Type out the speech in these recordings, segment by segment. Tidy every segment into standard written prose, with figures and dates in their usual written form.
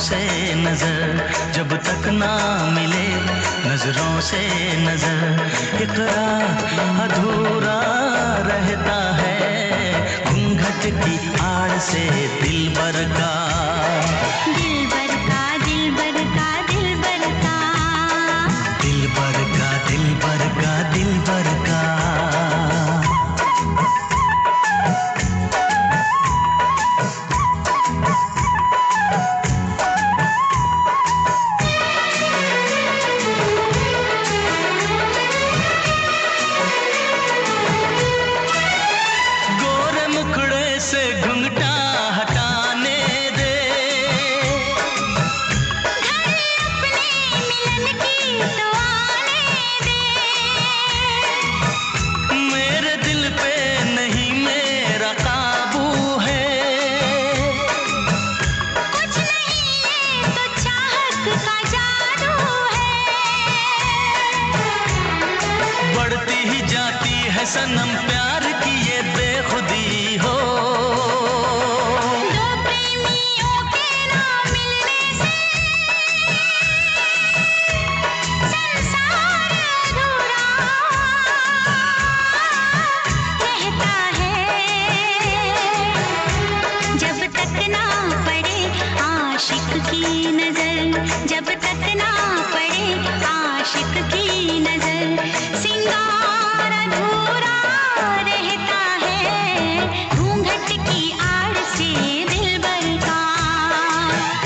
से नजर, जब तक ना मिले नजरों से नजर, इकरार अधूरा रहता है घूंघट की आड़ से दिलबर का। दिलबर का दिलबर का दिलबर का, दिलबर का दिलबर का दिलबर का। सनम प्यार की ये बेखुदी हो, दो प्रेमियों के ना मिलने से संसार अधूरा रहता है, जब तक ना पड़े आशिक की नजर, जब तक ना पड़े आशिक की नजर, सिंगार अधूरा रहता है घूंघट की आड़ से दिलबर का।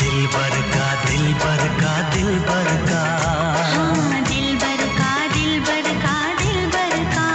दिलबर का दिलबर का दिलबर का। हाँ, दिलबर का दिलबर का दिलबर का।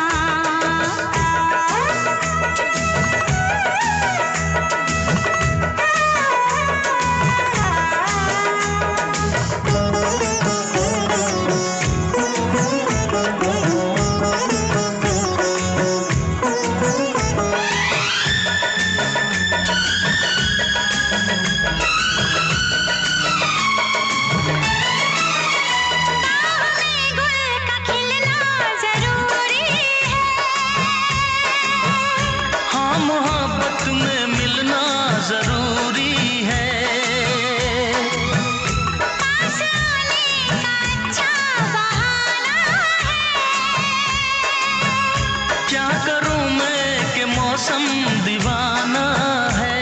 मौसम दीवाना है,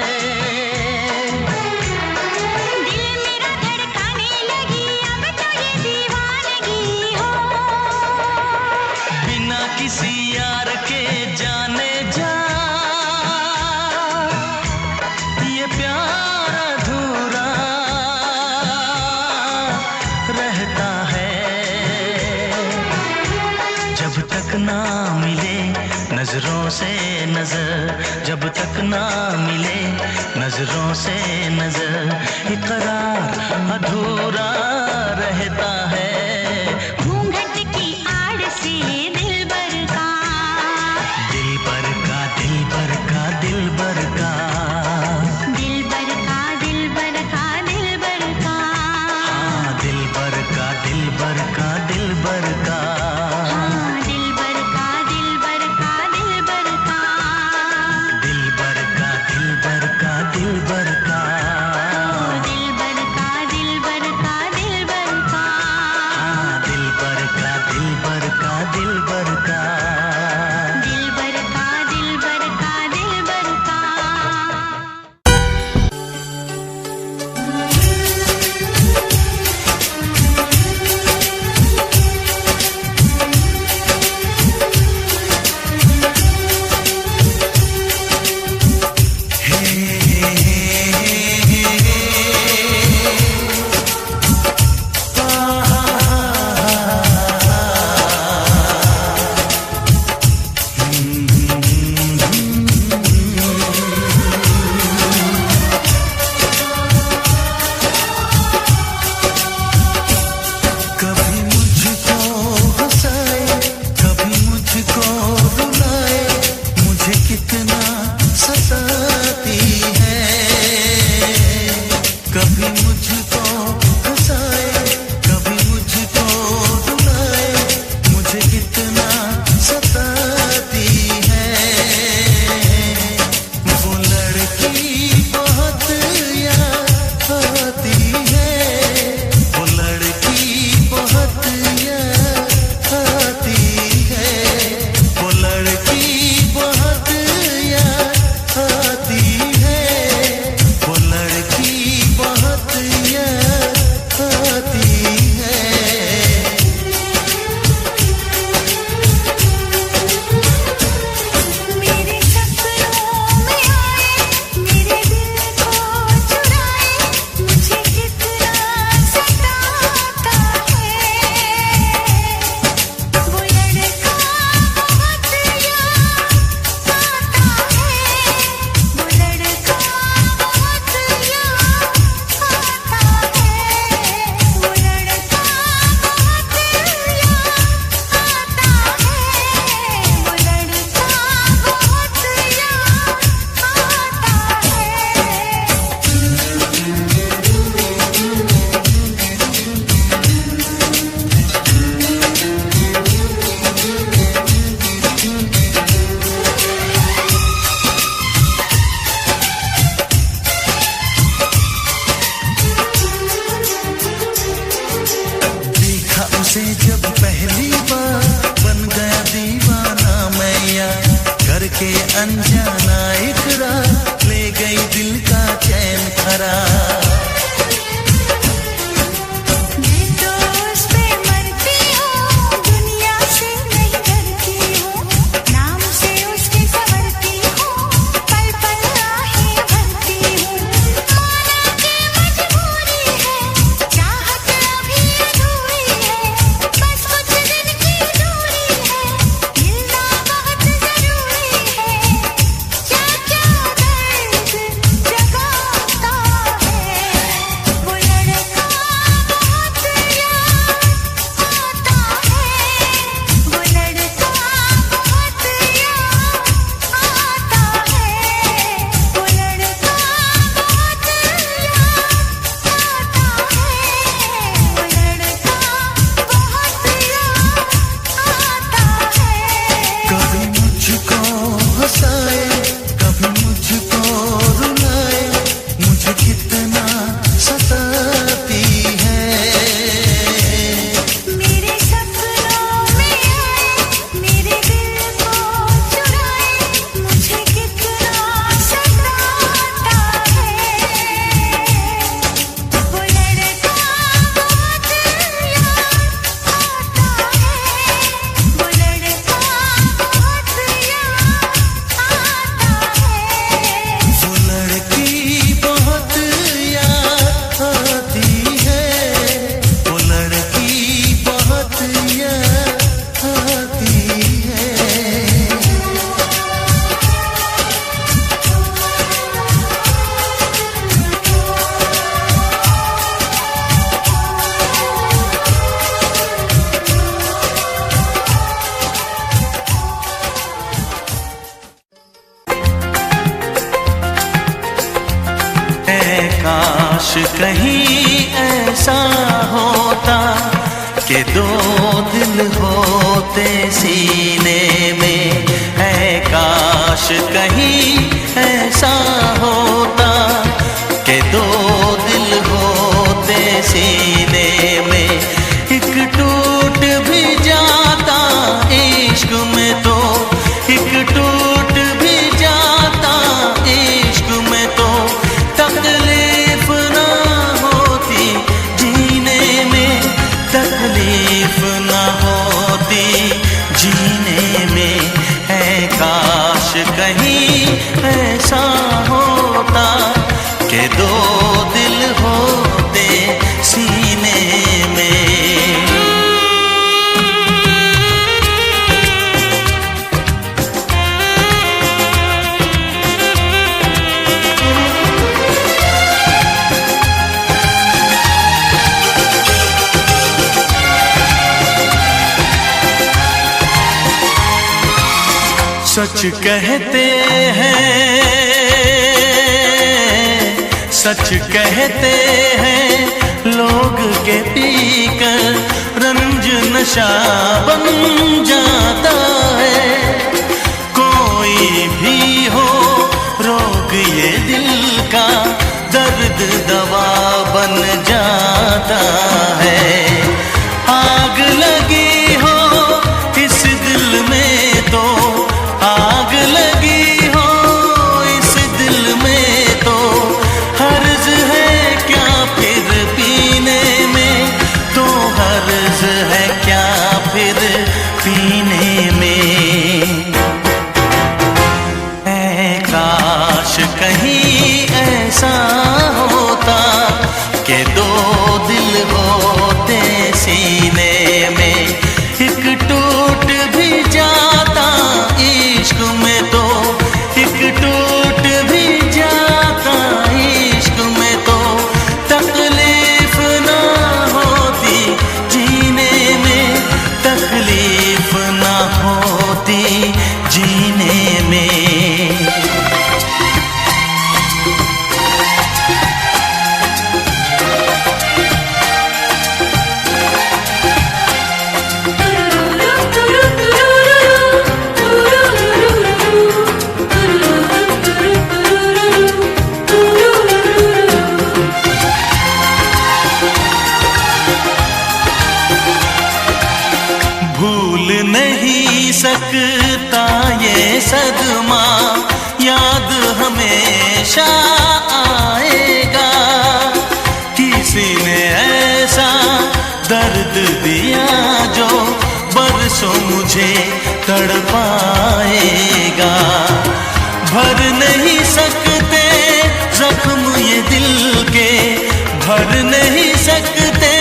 दिल मेरा धड़काने लगी अब तो ये दीवानगी हो, बिना किसी यार के जाने जा ये प्यार अधूरा रहता है, जब तक ना मिले नजरों से नजर, जब तक ना मिले नजरों से नजर, इकरार अधूरा रहता है घूंघट की आड़ से दिलबर का। दिलबर का दिलबर का दिलबर का। दिलबर का दिलबर का दिलबर का। हाँ, दिलबर का दिलबर का दिलबर का। हाँ, दिलबर का दिलबर का दिलबर का। दिलबर का दिलबर का दिलबर का। दिलबर का दिलबर का दिलबर का। हाँ, दिलबर का दिलबर का दिलबर का। दिलबर का दिलबर का दिलबर का। कभी मुझको हंसाए, कभी मुझको रुलाए, मुझे कितना सताती है। कभी मुझको हंसाए, कभी मुझको रुलाए, मुझे कितना सताती है। वो लड़की बहुत याद आती है, करके अनजाना इकरार ले गई दिल का चैन करार। काश कहीं ऐसा होता कि दो दिल होते सीने में, है काश कहीं ऐसा होता कि दो दिल होते सीने में। एक टूट भी जाता इश्क में तो, एक टूट भी जाता इश्क में तो, तकलीफ ना होती जीने में, तकलीफ ना होती जीने में। है काश कहीं ऐसा होता कि दो दिल होते सीने में। सच कहते हैं, सच कहते हैं लोग के पीकर रंज नशा बन जाता है। कोई भी हो रोग ये दिल का, दर्द दवा बन जाता है। आग लगी हो इस दिल में तो, आग लगी हो इस दिल में तो, हर्ज है क्या फिर पीने में, तो हर्ज है क्या फिर पीने में। है काश कहीं ऐसा होता कि दो दिल हो सकता ये सदमा, याद हमेशा आएगा। किसी ने ऐसा दर्द दिया जो बरसों मुझे तड़पाएगा। भर नहीं सकते जख्म ये दिल के, भर नहीं सकते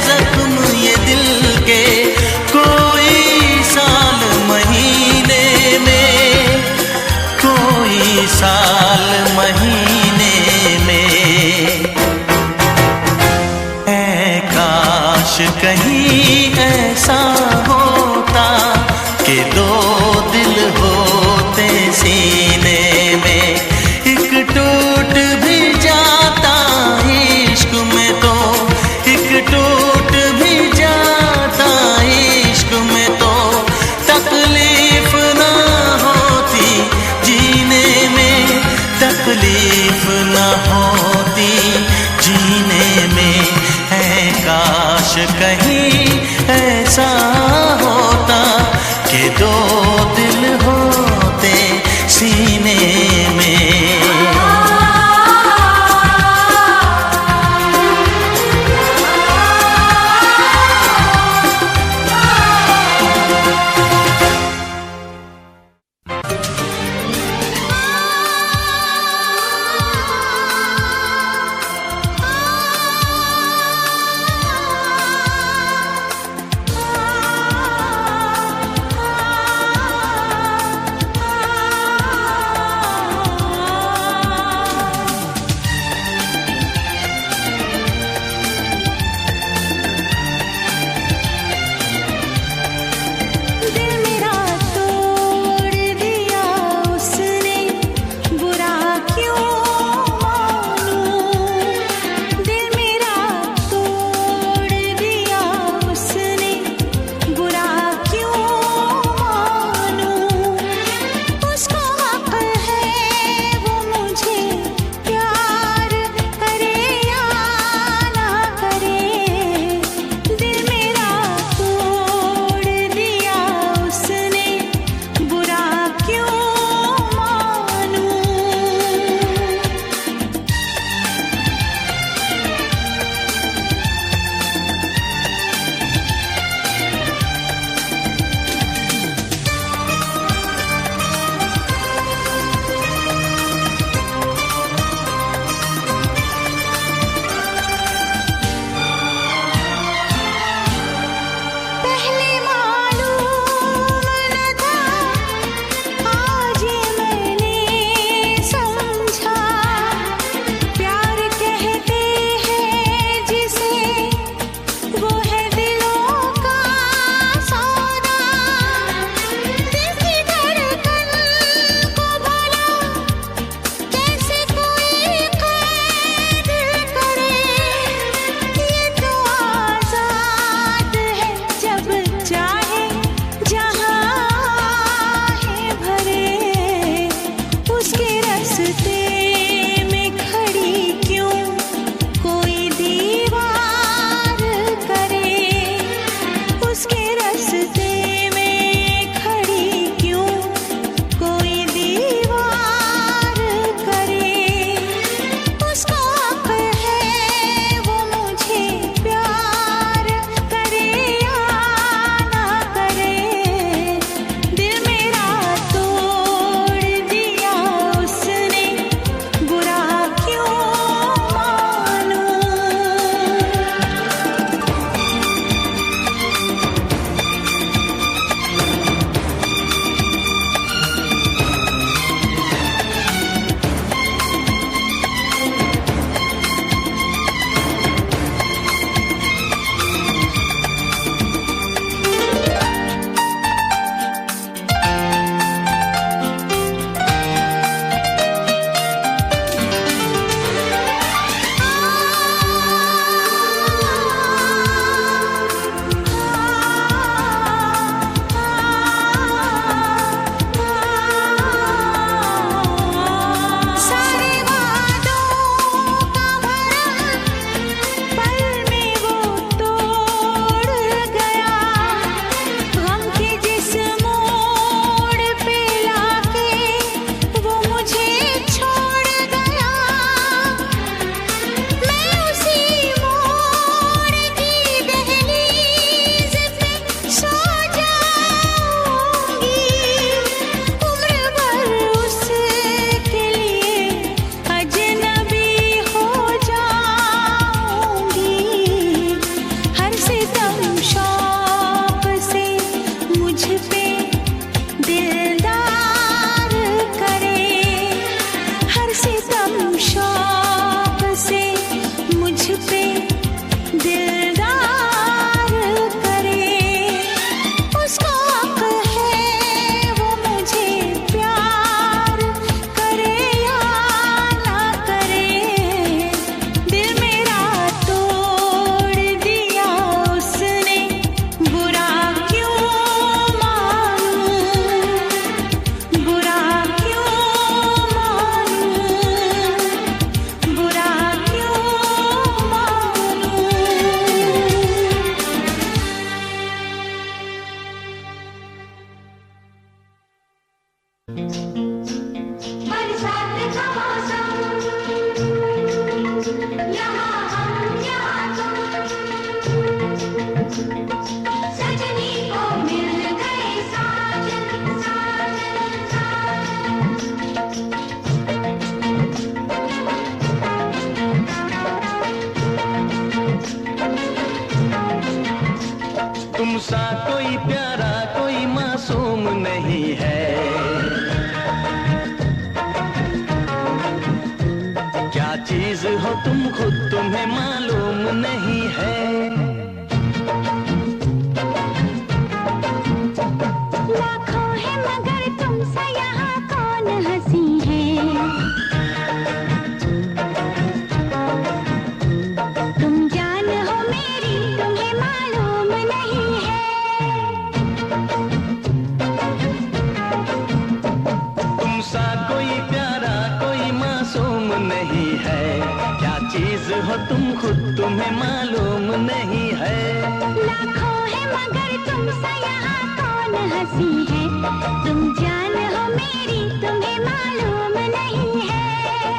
जख्म ये दिल के। कोई साल महीने में, कोई साल महीने में। ऐ काश कहीं ऐसा होता कि दो दिल होते सीने में। एक टूट भी जाता इश्क में तो, एक टूट भी जाता इश्क में तो, तकलीफ ना होती जीने में, तकलीफ ना होती जीने में। है काश कहीं ऐसा होता कि दो दिल होते सीने में। नहीं है। क्या चीज हो तुम खुद तुम्हें मालूम नहीं है। लाखों है मगर तुमसे यहाँ कौन हंसी है। तुम जान हो मेरी तुम्हें मालूम नहीं है। तुम सा कोई प्यारा कोई मासूम नहीं है। क्या चीज हो तुम खुद तुम्हें मालूम नहीं है। लाखों है मगर तुमसे यहाँ कौन हंसी है। तुम जान हो मेरी तुम्हें मालूम नहीं है।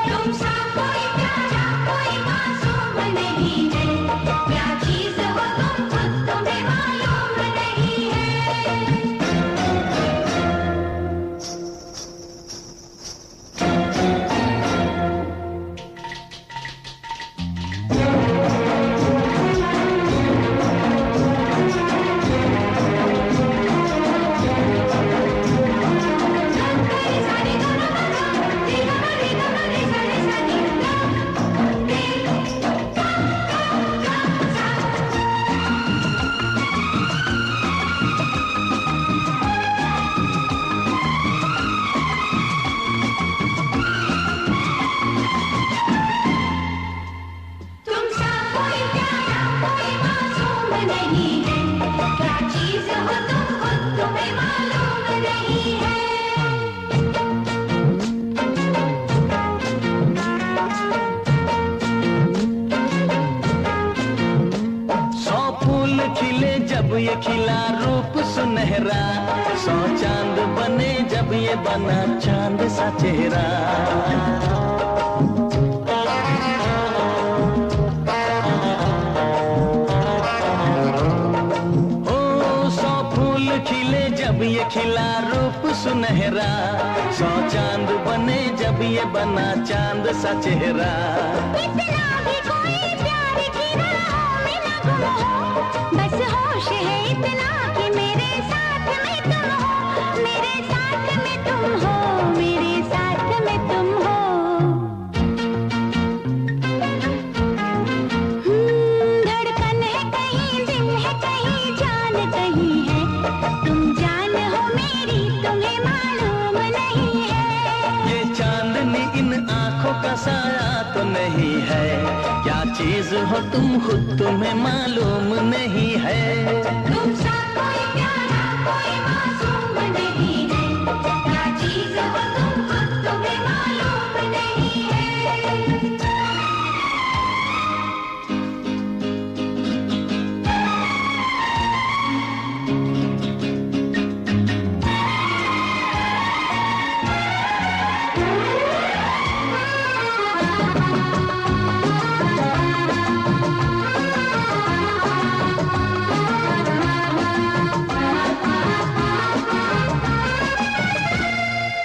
तुम सा कोई प्यारा कोई मासूम नहीं है। क्या चीज हो तुम खुद तुम्हें मालूम नहीं है। तुम सा कोई प्यारा कोई मासूम नहीं है। क्या चीज हो तुम खुद तुम्हें मालूम नहीं है। 100 फूल खिले जब ये खिला रूप सुनहरा। 100 चांद बने जब ये बना चांद सा चेहरा। ओ 100 फूल खिले जब ये खिला रूप सुनहरा। 100 चांद बने जब ये बना चांद सा चेहरा। इतना भी कोई प्यार की राहों में न गुम हो। बस होश है इतना कि मेरे साथ में तुम हो। मेरे साथ में तुम हो। मेरे साथ में तुम हो। धड़कन है कहीं दिल है कहीं जान कहीं है। तुम जान हो मेरी तुम्हें मालूम नहीं है। ये चांदनी इन आंखों का साया तो नहीं है। क्या चीज हो तुम खुद तुम्हें मालूम नहीं है। तुम सा कोई प्यारा कोई मासूम नहीं है। क्या चीज हो तुम खुद तुम्हें मालूम नहीं है।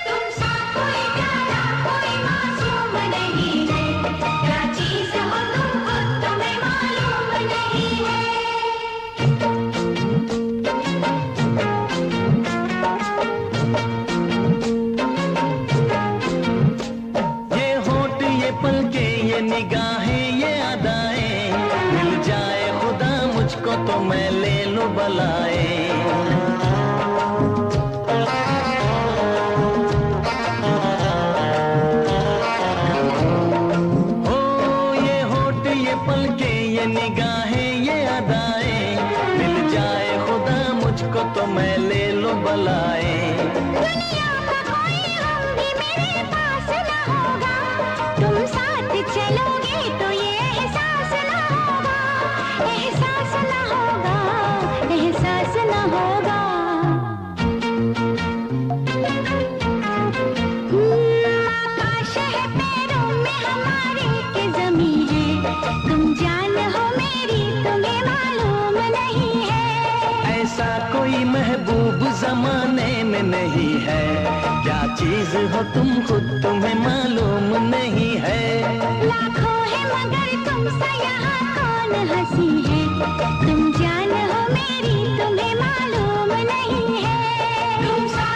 तुम सा कोई प्यारा कोई मासूम नहीं है। क्या चीज हो तुम खुद तुम्हें मालूम नहीं है। ये होठ ये पलके ये निगाहें ये अदाएं। मिल जाए खुदा मुझको तो मैं ले लूं बलाए। ओ ये होठ ये पलके ये निगाहें ये अदाएं। मिल जाए खुदा मुझको तो मैं ले लूं बलाए। दुनिया का कोई गम भी मेरे पास न होगा। तुम साथ चलोगे तो ये एहसास न होगा। एहसास न होगा। एहसास न होगा। आकाश है पैरों में हमारे के ज़मीं है। तुम जान हो मेरी तुम्हें मालूम नहीं है। ऐसा कोई महबूब जमाने में नहीं है। क्या चीज हो तुम खुद तुम्हें मालूम नहीं है। लाखों है मगर तुमसे यहाँ कौन हंसी है। तुम जान हो मेरी तुम्हें मालूम नहीं है। तुम सा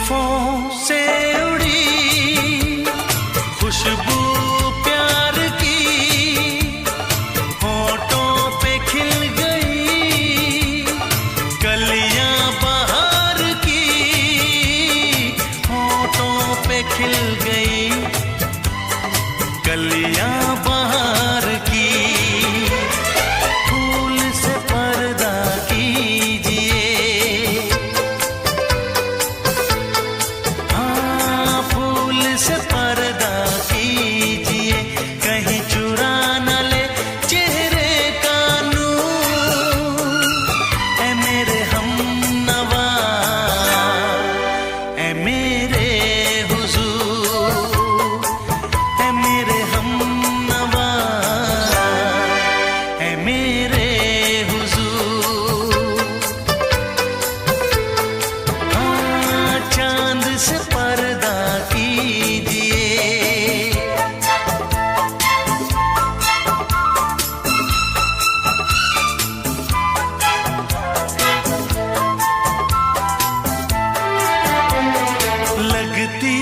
जुल्फों से उड़ी खुशबू प्यार की, होठों पे खिल गई कलियां बहार की, होठों पे खिल गई कलियां बहार की। फूल से पर्दा कीजिए, हाँ फूल से पर्दा कीजिए, कहीं चुरा न ले चेहरे का नूर। ऐ मेरे हमनवा, ऐ मेरे हुजूर, ऐ मेरे हमनवा, ऐ मेरे हुजूर। हाँ चांद से पर्दा कीजिए, लगती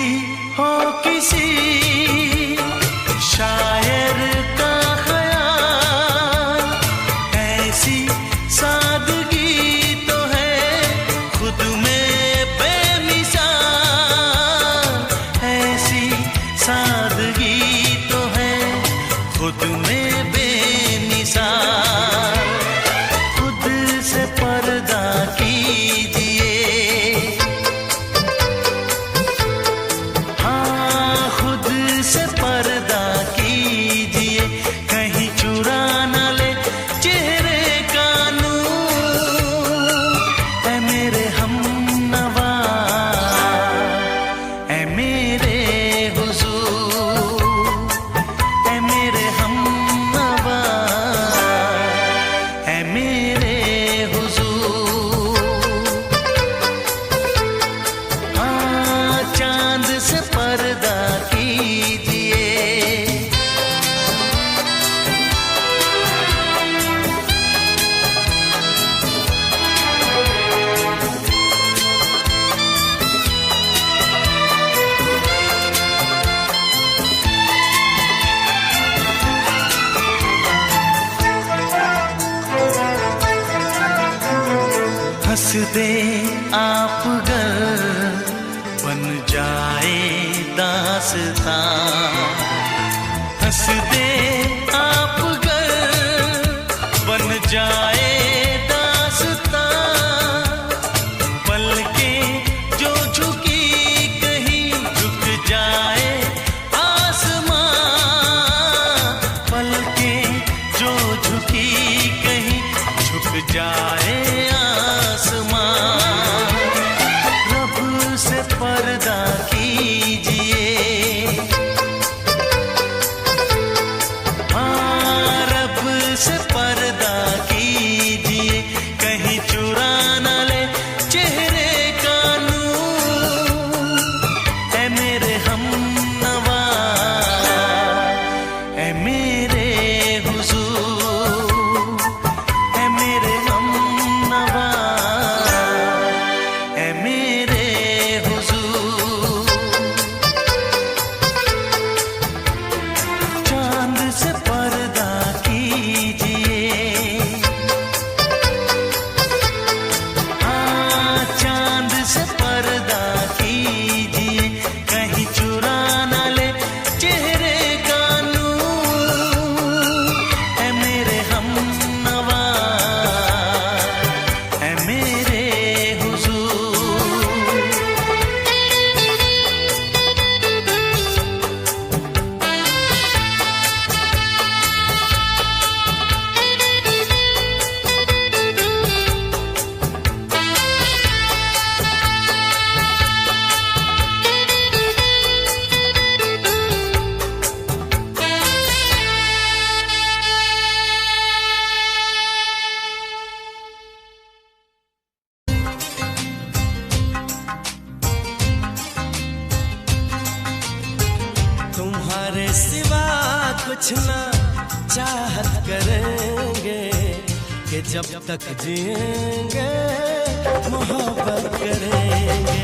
हो किसी शायर का ख्याल, ऐसी सादगी तो है खुद में बेमिसाल, ऐसी सादगी तो है खुद में बेमिसाल। खुद से पर्दा कीजिए, हाँ खुद से पर्दा कीजिए, कहीं चुरा न ले चेहरे का नूर। ऐ मेरे हमनवा, ऐ मेरे हुजूर, ऐ मेरे हमनवा, ऐ मेरे हुजूर। हाँ चांद से पर्दा कीजिए, हंस दे आप गर बन जाए दास्तां, हंस दे आप गर बन जाए दास्तां। पलकें जो झुकी कहीं झुक जाए आसमां, पलकें जो झुकी कहीं झुक जाए आसमां। रब से पर्दा कीजिए, हाँ रब से पर्दा कीजिए, कहीं चुरा न ले चेहरे का नूर। ऐ मेरे हमनवा, ऐ मेरे हुजूर, ऐ मेरे हमनवा, ऐ मेरे हुजूर। चांद से पर्दा कीजिए, हाँ चांद से पर्दा कीजिए, कहीं चुरा न ले चेहरे का नूर। ऐ मेरे हमनवा, ऐ मेरे हुजूर। तुम्हारे सिवा कुछ ना चाहत करेंगे कि जब तक जिएंगे मोहब्बत करेंगे।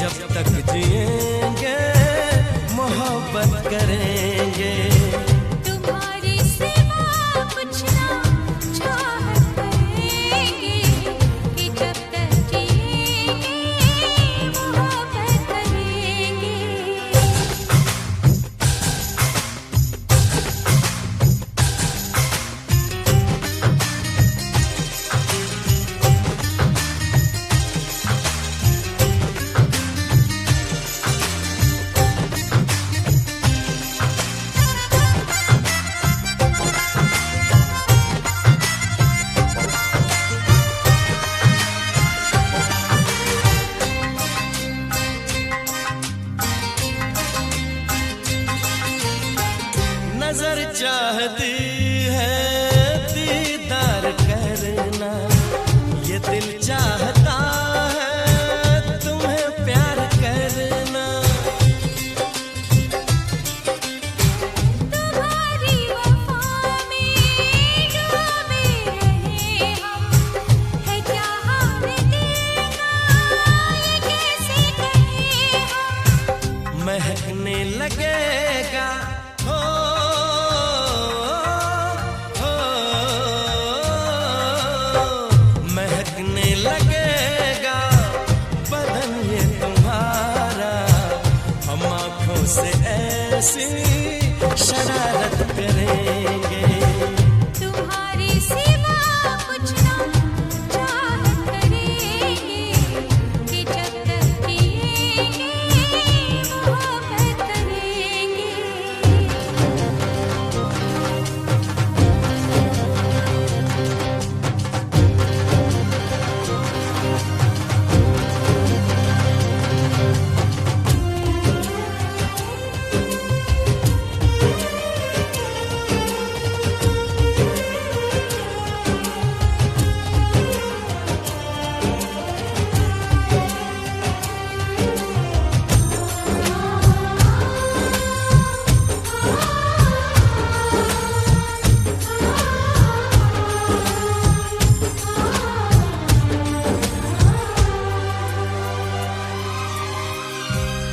जब तक जिएंगे मोहब्बत करेंगे। तुम्हारी सिवा कुछ ना चाहत करेंगे कि जब तक जिएंगे मोहब्बत करेंगे। नजर चाहती है दीदार करना, ये दिल चाहता है तुम्हें प्यार करना। तुम्हारी वफा में डूबे रहे हम, है क्या हाल दिल का ये कैसे कहें हम। महकने लगेगा हो महकने लगेगा बदन ये तुम्हारा, हम आँखों से ऐसी शरारत करेंगे। तुम्हारी सिवा कुछ ना चाहत करेंगे कि जब तक जिएंगे मोहब्बत करेंगे।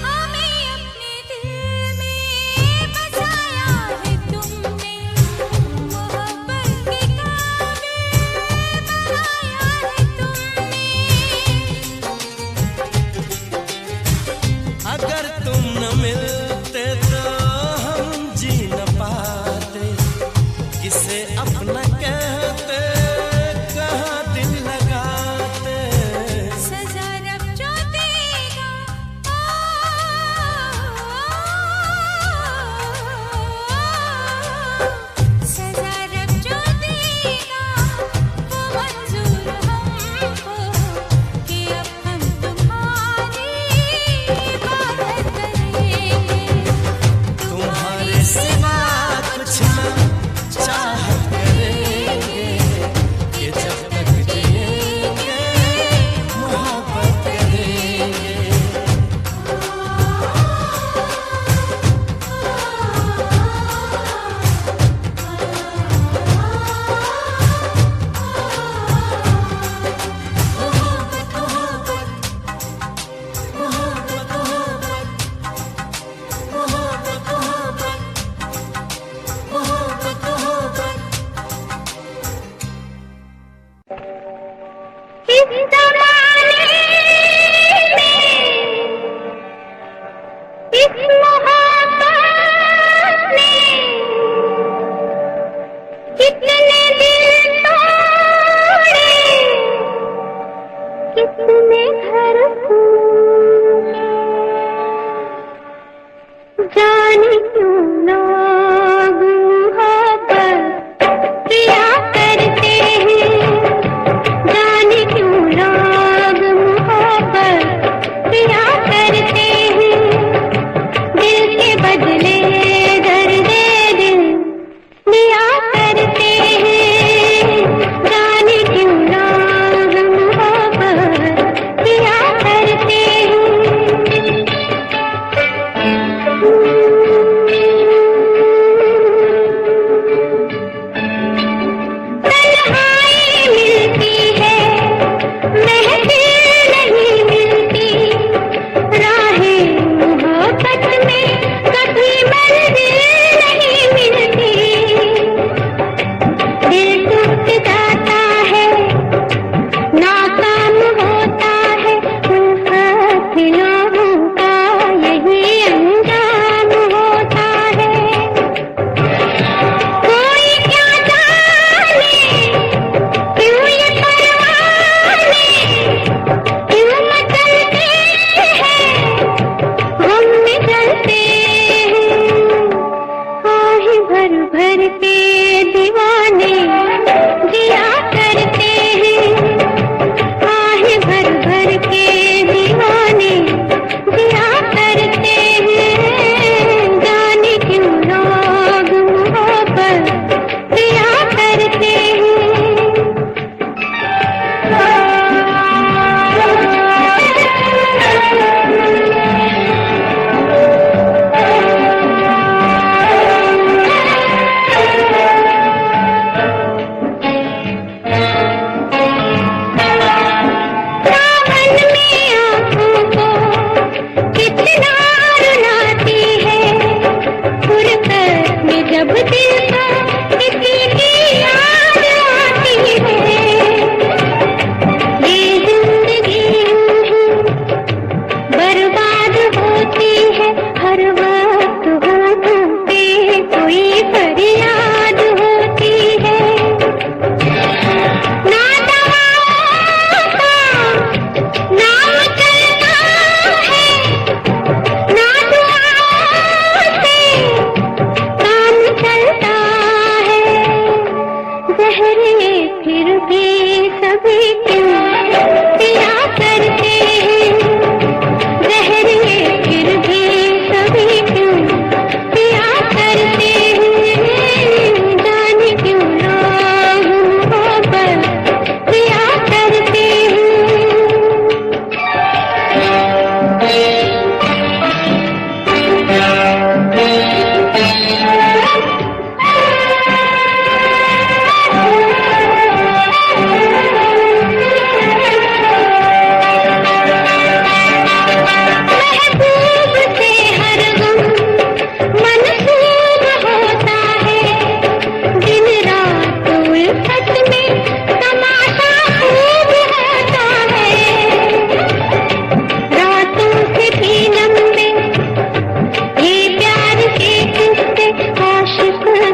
हमें अपने दिल में बसाया है तुमने, मोहब्बत के काबिल बनाया है तुमने। अगर तुम न मिलते तो हम जी न पाते, किसे अपना कहते कहाँ दिल लगाते। सजा रब जो देगा सजा रब जो देगा वो मंजूर हमको कि अब हम तुम्हारी इबादत करेंगे। तुम्हारे सिवा कुछ न चाहत करेंगे कि जब तक जिएंगे मोहब्बत करेंगे। इस ज़माने में इस मोहब्बत ने कितने दिल तोड़े, कितने घर फूटे। जाने क्यों लोग मोहब्बत किया करते हैं, जाने क्यों लोग मोहब्बत किया करते हैं। दिल के बदले दर्द दिल लिया करते हैं, जाने क्यों लोग मोहब्बत किया करते हैं।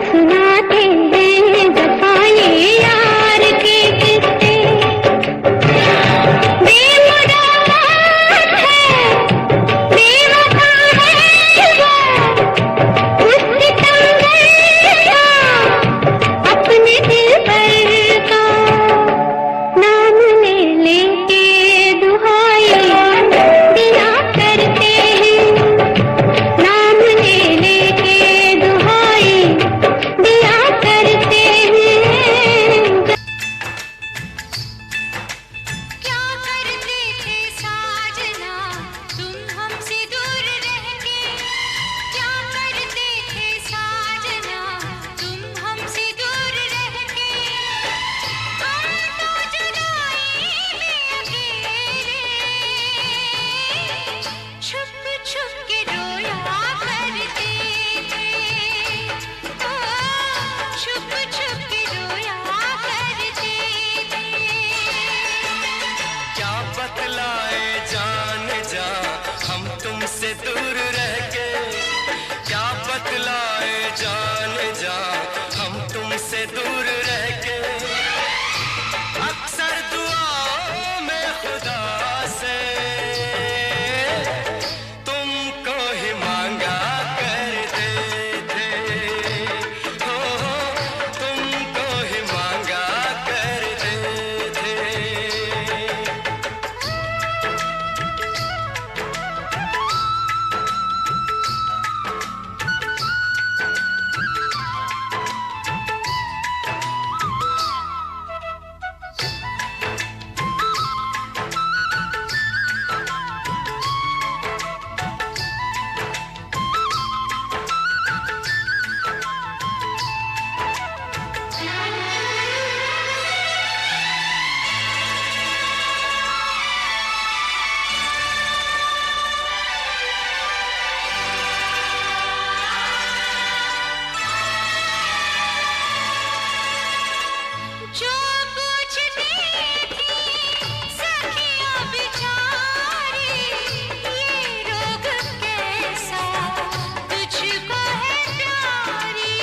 सुनाते हैं जफाए यार के किस्से। बेमुराद है, बेवफा है वो, उस सितमगर का अपने दिल पर का नाम ले लेके दुहाई दिया करते हैं, नाम ले लेके दुहाई दिया करते हैं। क्या करते थे साजना तुम हमसे दूर रह के, क्या करते थे साजना तुम हमसे दूर रह के, हम तो जुदाई में अकेले छुप छुप के रोया करते थे, ओ छुप छुप के रोया करते थे। क्या बतलाए जान जा हम तुमसे दूर रह के, क्या बतलाए जान जा हम तुमसे दूर रह के। अक्सर दुआओं में खुदा से तुमको ही मांगा करते थे, हो तुमको ही मांगा करते थे। जो पूछती थी सखियां बेचारी, ये रोग कैसा तुझको है प्यारी।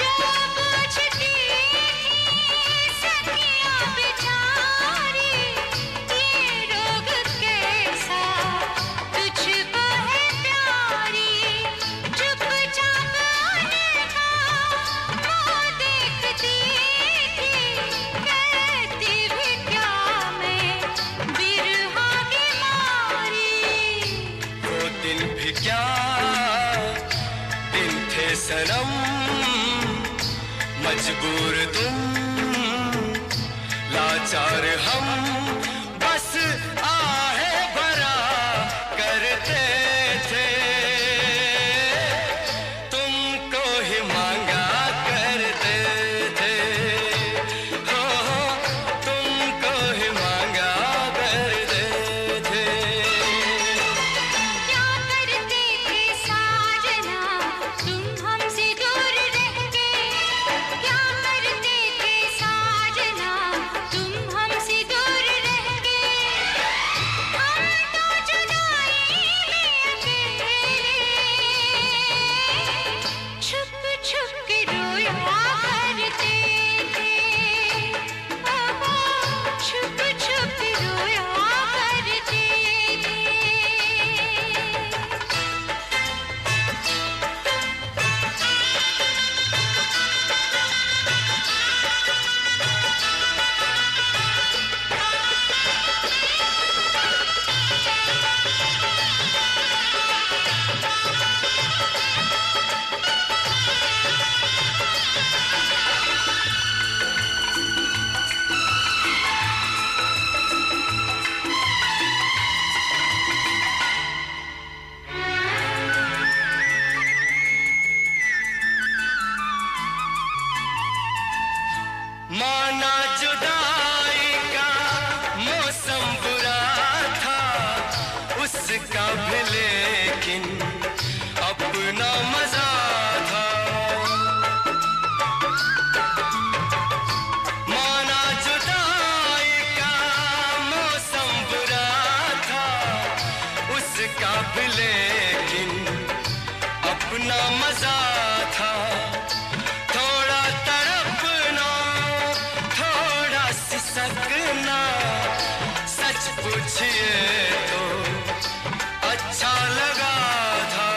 जो पूछती थी सखियां बेचारी, ये रोग कैसा तुझको है प्यारी। चुपचाप उनका मुँह देखती थी, कहती भी क्या मैं बिरहा की मारी। वो दिन भी क्या दिन थे सनम, मजबूर तुम लाचार हम, बस आहे भरा करते थे, तुमको ही मांगा करते थे, हो तुमको ही मांगा करते थे। क्या करते थे साजना तुम हमसे दूर रह के, क्या करते थे साजना तुम हमसे दूर रह के, हम तो जुदाई में अकेले छुप छुप के रोया करते थे, ओ छुप छुप के रोया करते थे। माना जुदाई का मौसम बुरा था उसका भी, लेकिन अपना मजा था। माना जुदाई का मौसम बुरा था उसका भी, लेकिन अपना मजा था, थोड़ा तड़पना, थोड़ा सिसकना, सच पूछिए तो अच्छा लगा था।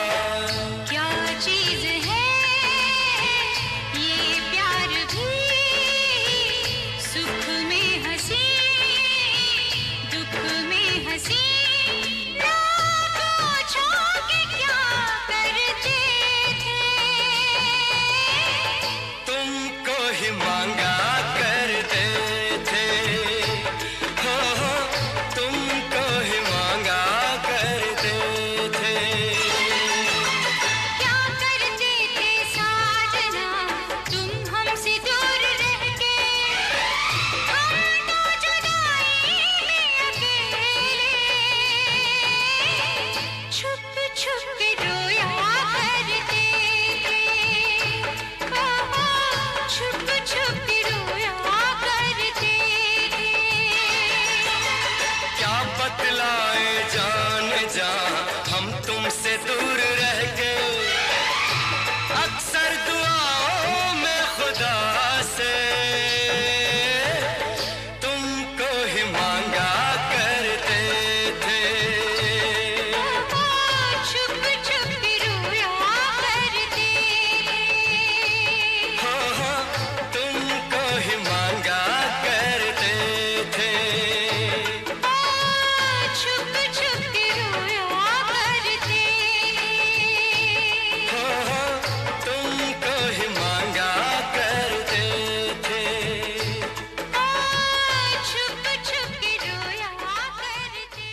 क्या चीज है ये प्यार भी, सुख में हंसी दुख में हंसी, ना पूछो कि क्या करते थे, तुमको ही मांगा करते थे, हो तुमको ही मांगा करते थे। क्या करते थे साजना तुम हमसे दूर रह के, हम तो जुदाई में अकेले, छुप छुप के रोया करते थे, छुप छुप के रोया करते थे। क्या बतलाए जान जा हम तुमसे दूर रह के, अक्सर दुआओं में खुदा से तुमको ही मांगा करते थे, छुप छुप के रोया करते हो तुमको ही मांगा करते थे, छुप छुप के रोया करते हो तुमको ही मांगा करते थे। छुप छुप के रोया करते।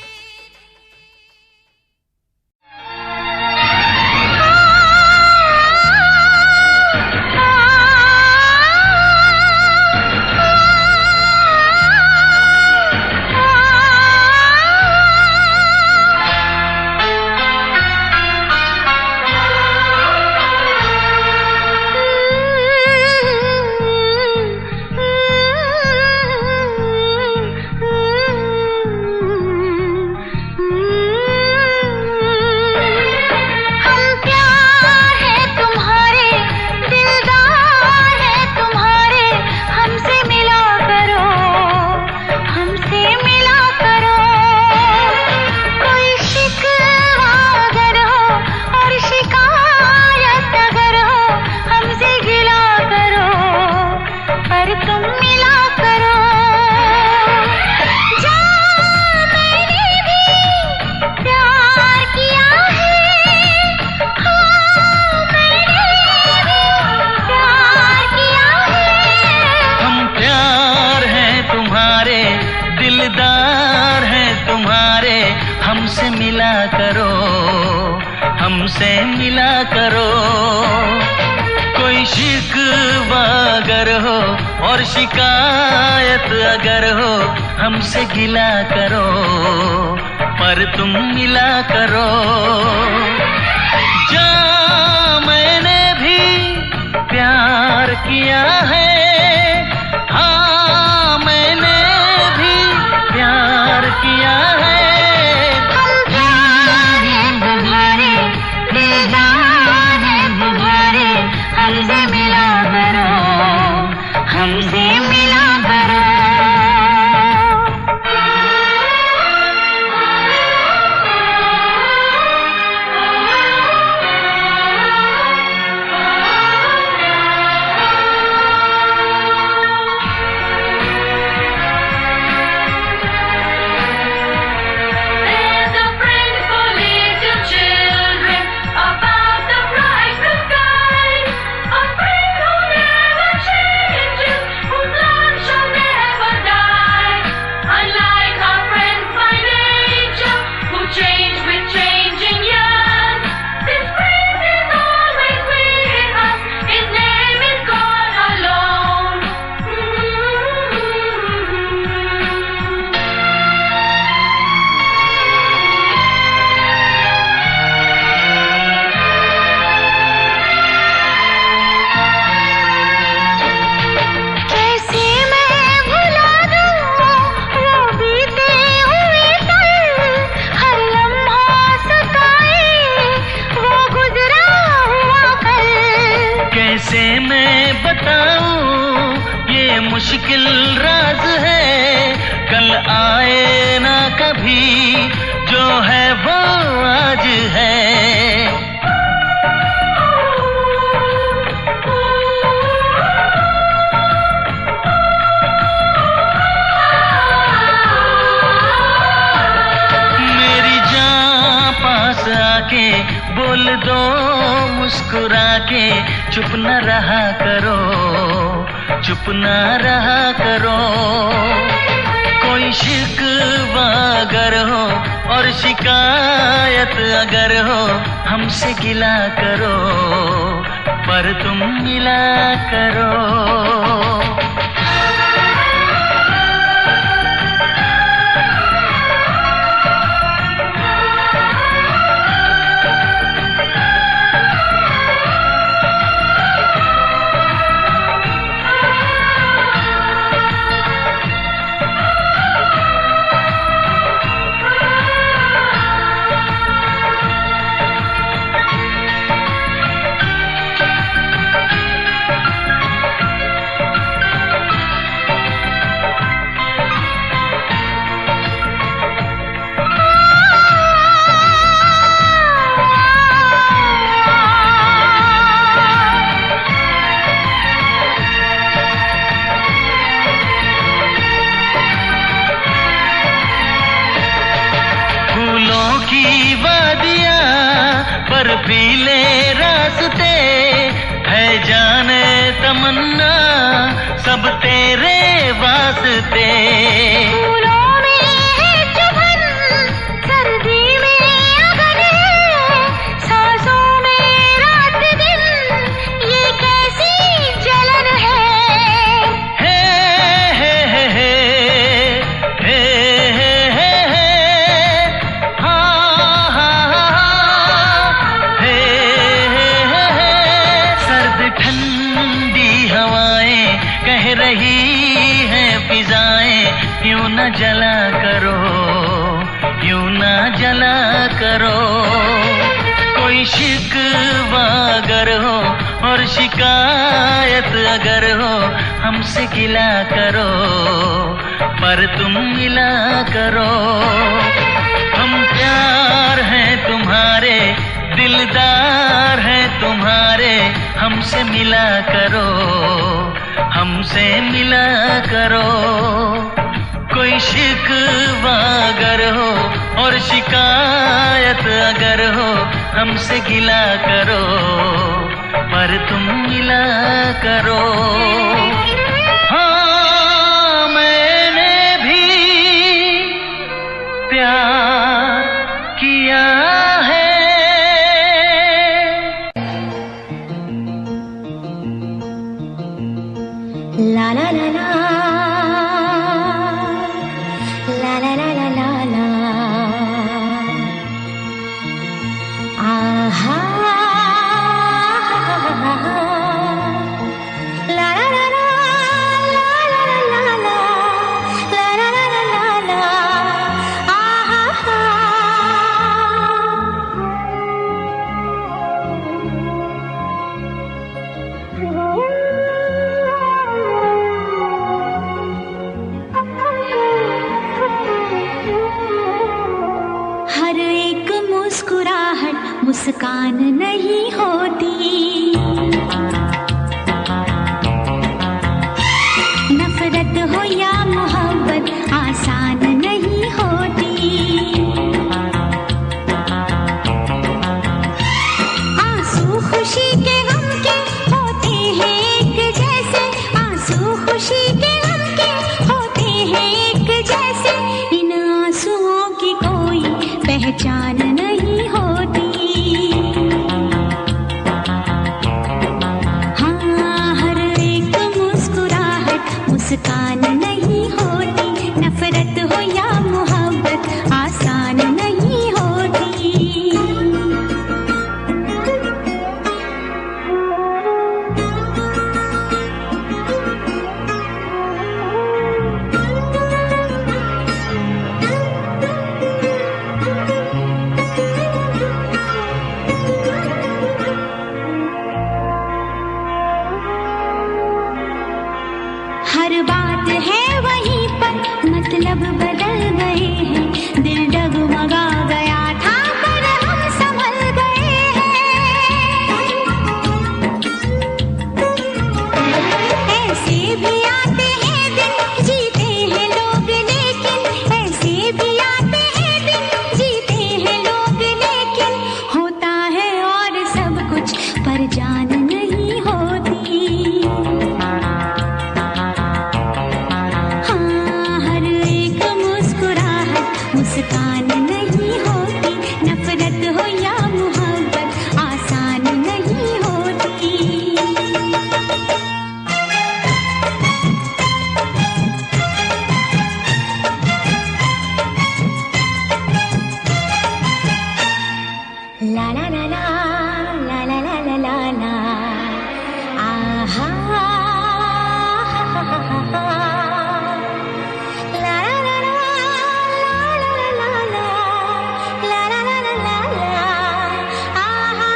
हम प्यार है तुम्हारे, दिलदार है तुम्हारे, हमसे मिला करो, हमसे मिला करो, कोई शिकवा अगर हो और शिकायत अगर हो, हमसे गिला करो, पर तुम मिला करो। जा मैंने भी प्यार किया है, हाँ मैंने भी प्यार किया है। हम प्यार हैं तुम्हारे, दिलदार हैं तुम्हारे, हमसे मिला करो, हमसे मिला करो, कोई शिकवा अगर हो और शिकायत अगर हो, हमसे गिला करो, पर तुम मिला करो। जा मैंने भी प्यार किया है, हाँ मैंने भी प्यार किया है। हम प्यार है तुम्हारे, दिलदार है तुम्हारे, हमसे मिला करो, हमसे मिला करो। भी जो है वो आज है। आके बोल दो मुस्कुरा के, चुप न रहा करो, चुप न रहा करो। कोई शिकवा अगर हो और शिकायत अगर हो, हमसे गिला करो पर तुम मिला करो। की वादियाँ बर्फीले रास्ते है, जाने तमन्ना सब तेरे वास्ते। फूलों में है चुभन, सर्दी में अगन, सांसों में रात दिन, ये कैसी जलन है। कह रही है फिजाएं, यूं न जला करो, यूं न जला करो। कोई शिकवा अगर हो और शिकायत अगर हो, हमसे गिला करो पर तुम मिला करो। हम प्यार हैं तुम्हारे, दिलदार हैं तुम्हारे, हमसे मिला करो, हमसे मिला करो। कोई शिकवा अगर हो और शिकायत अगर हो, हमसे गिला करो पर तुम मिला करो। हाँ मैंने भी प्यार किया है। ला ला ला ला ला ला ला ला ला ला, आहा ला ला ला ला ला ला ला ला ला ला ला ला ला, आहा। हर एक मुस्कुराहट मुस्कान नहीं होती, नफरत हो या मोहब्बत आसान नहीं होती। आंसू खुशी के गम के होते हैं एक जैसे, आंसू खुशी के गम के होते हैं एक जैसे। इन आंसुओं की कोई पहचान नहीं होती। हो या मोहब्बत आसान नहीं होती। ला ला ला ला ला ला ला ला ला ला आहा ला ला ला ला ला ला ला ला ला आहा।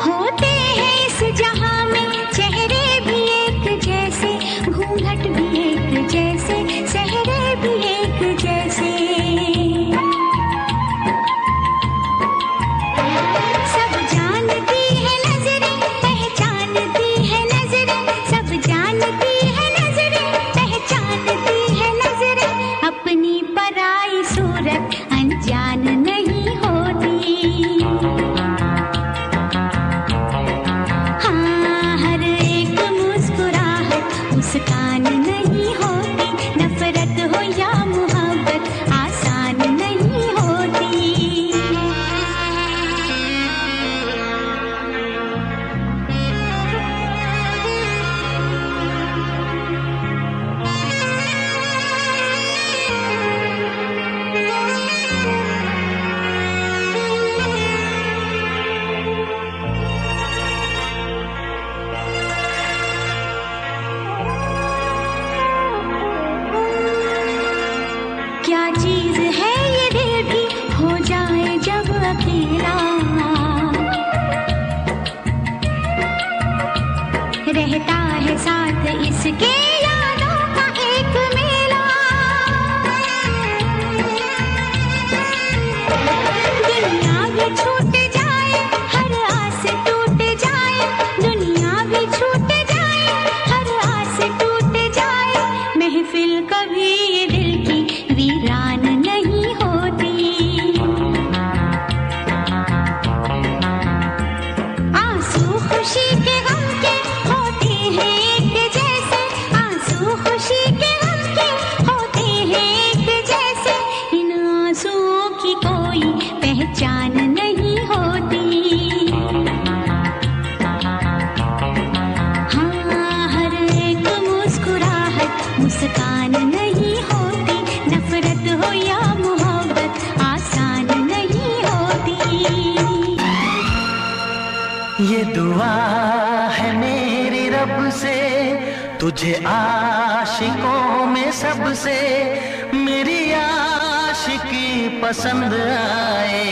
होते हैं इस जहां में चेहरे भी एक जैसे, घूंघट भी एक जैसे, चेहरे भी एक जैसे। सब जानती है नजरें, पहचानती है नजरें, सब जानती है नजरें, पहचानती है नजरें। अपनी पराई सूरत अनजान नहीं होती। मुस्कान नहीं होती, नफरत हो या मोहब्बत आसान नहीं होती। क्या चीज है ये दिल भी हो जाए जब अकेला, रहता है साथ इसके यादों का एक मेला। दुनिया भी छूट जाए, हर आस टूट जाए, दुनिया भी छूट जाए, हर आस टूट जाए, महफिल कभी ये दिल की वीरान नहीं होती। आंसू खुशी के गम के होते हैं एक जैसे, आंसू खुशी के गम के होते हैं एक जैसे, इन आंसुओं की कोई पहचान नहीं होती। हाँ, हर एक मुस्कुराहट मुस्कान नहीं होती, नफरत हो या मोहब्बत आसान नहीं होती। ये दुआ है मेरी रब से, तुझे आशिकों में सबसे मेरी आशिकी पसंद आए,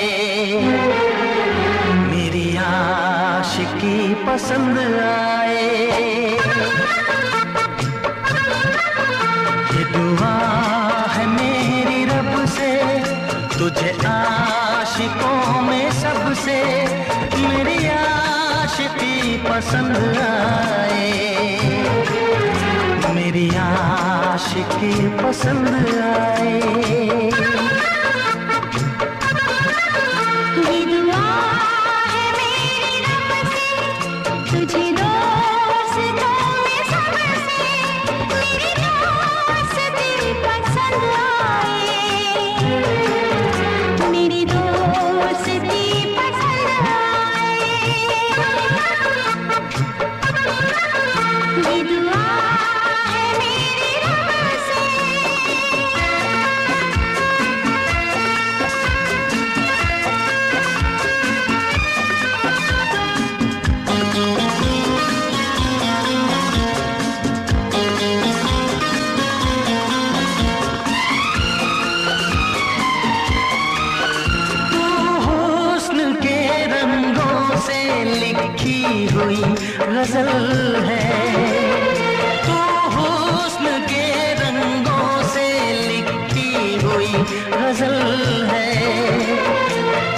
मेरी आशिकी पसंद आए। ये दुआ है मेरी रब से, तुझे आशिकों में सबसे मेरी आशिकी पसंद आए, मेरी आशिकी पसंद आए। ये दुआ है मेरी रब से, तुझे दोस्तों में सबसे मेरी दोस्ती पसंद आए, मेरी दोस्ती पसंद आए। ये दुआ है मेरी रब से। हुस्न के रंगों से लिखी हुई गजल है, तू हुस्न के रंगों से लिखी हुई गजल है,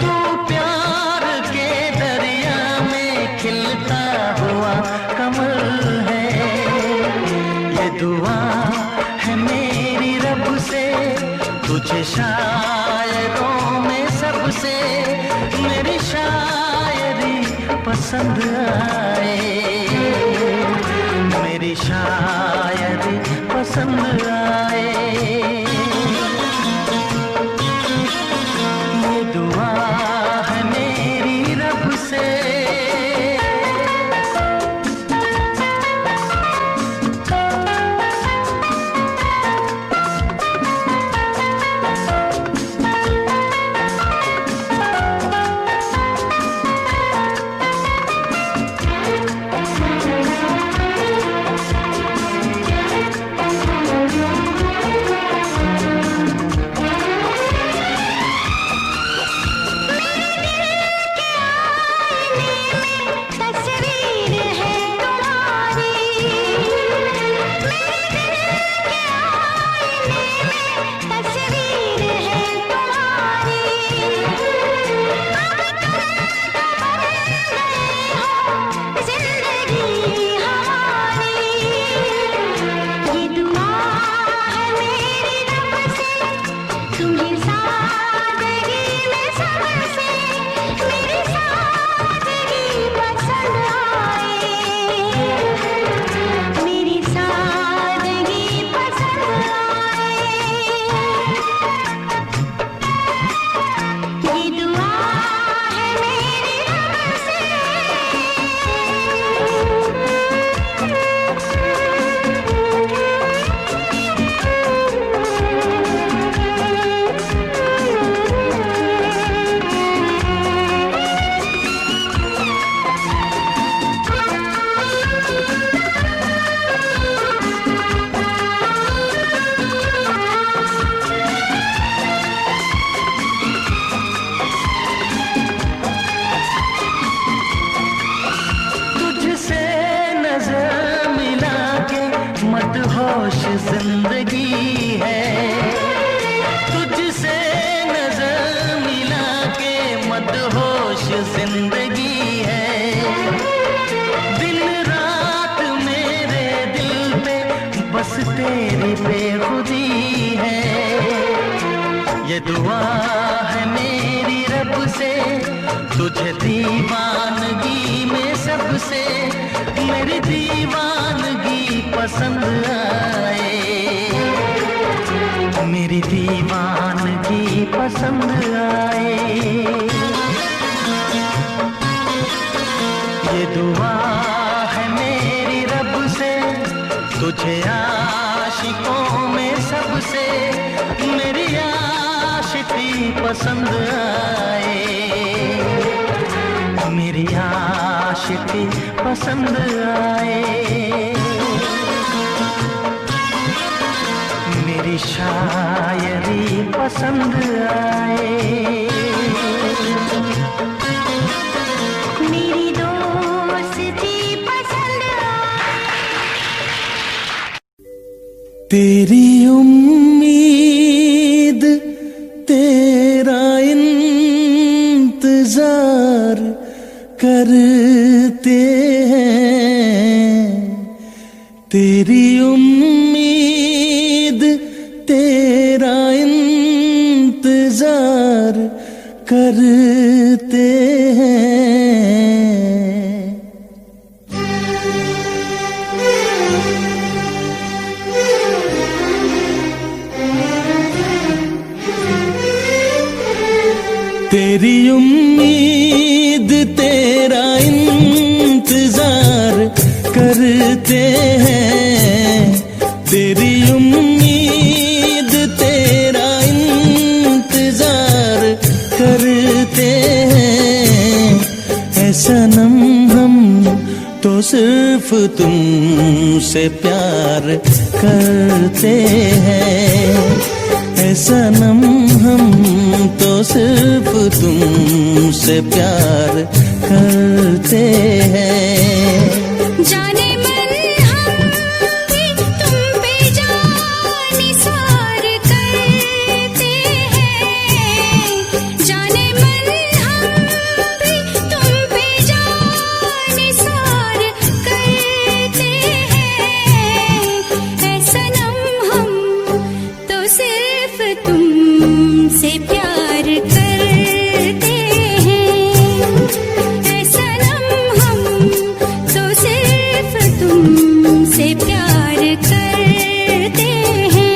तू प्यार के दरिया में खिलता हुआ कमल है। ये दुआ है मेरी रब से, तुझे शायरों में सबसे मेरी शायरी पसंद आए, मेरी शायरी पसंद आए। ये दुआ है मेरी रब से। मदहोश जिंदगी है, तुझसे नजर मिला के मदहोश जिंदगी है। दिन रात मेरे दिल पे बस तेरी बेखुदी है। ये दुआ है मेरी रब से, तुझे दीवानगी में सबसे मेरी दीवानगी पसंद आए। मेरी दीवानगी पसंद आए। ये दुआ है मेरी रब से, तुझे आशिकों में सबसे मेरी आशिकी पसंद आए। मेरी आशिकी पसंद आए। मेरी शायरी पसंद आए। मेरी दोस्ती पसंद आए। तेरी उम्मीद तेरा इंतजार करते हैं। तेरी उम्मीद तेरा इंतजार करते हैं। तेरी उम्मीद तेरा इंतजार करते हैं। तेरी उम्मीद तेरा इंतजार करते हैं। ऐ सनम हम तो सिर्फ तुमसे प्यार करते हैं। ऐ सनम हम तो सिर्फ तुमसे प्यार करते हैं। जाने मन हम भी तुम पे जान निसार करते हैं। जाने मन हम भी तुम पे जान निसार करते हैं। ऐ सनम हम तो सिर्फ तुमसे प्यार करते हैं। ऐ सनम हम तो सिर्फ तुमसे तुमसे प्यार करते हैं।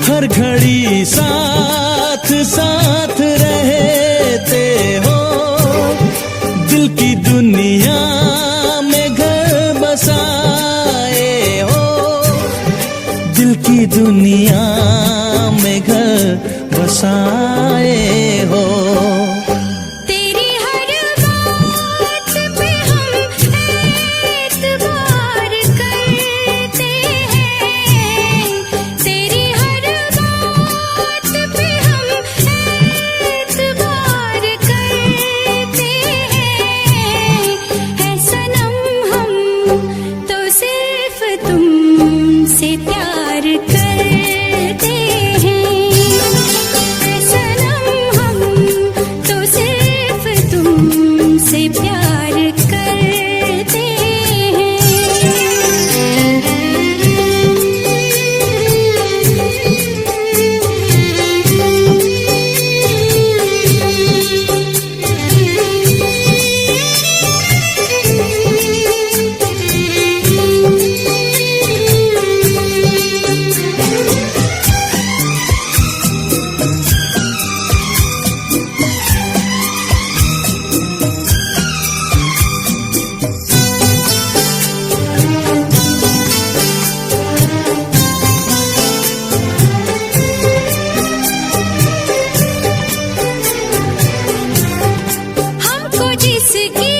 हर घड़ी साथ साथ रहते हो, दिल की दुनिया में घर बसाए हो, दिल की दुनिया में घर बसाए हो। तेरी हर बात पे हम एतबार करते हैं, तेरी हर बात पे हम एतबार करते हैं। है सनम हम तो सिर्फ तुमसे प्यार करते हैं। है सनम हम तो सिर्फ तुमसे प्यार करते हमको जिसकी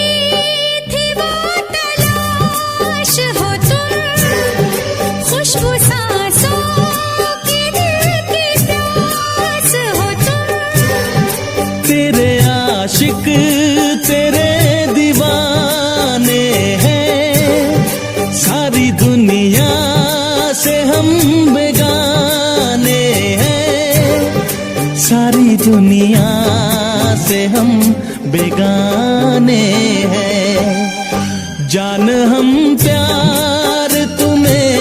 थी वो तलाश हो तुम, खुशबू सांसों की दिल की प्यास हो तुम। तेरे आशिक तेरे दीवाने हैं, सारी दुनिया से हम बेगाने हैं, सारी दुनिया से हम बेगाने हैं। जान हम प्यार तुम्हें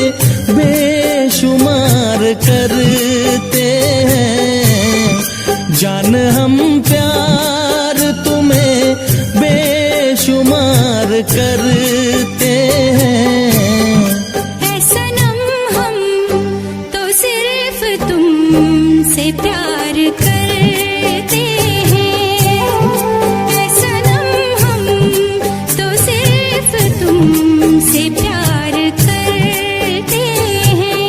बेशुमार करते हैं, जान हम प्यार तुम्हें बेशुमार करते हैं। है सनम हम तो सिर्फ तुमसे प्यार करते हैं। है सनम हम तो सिर्फ तुमसे प्यार करते हैं।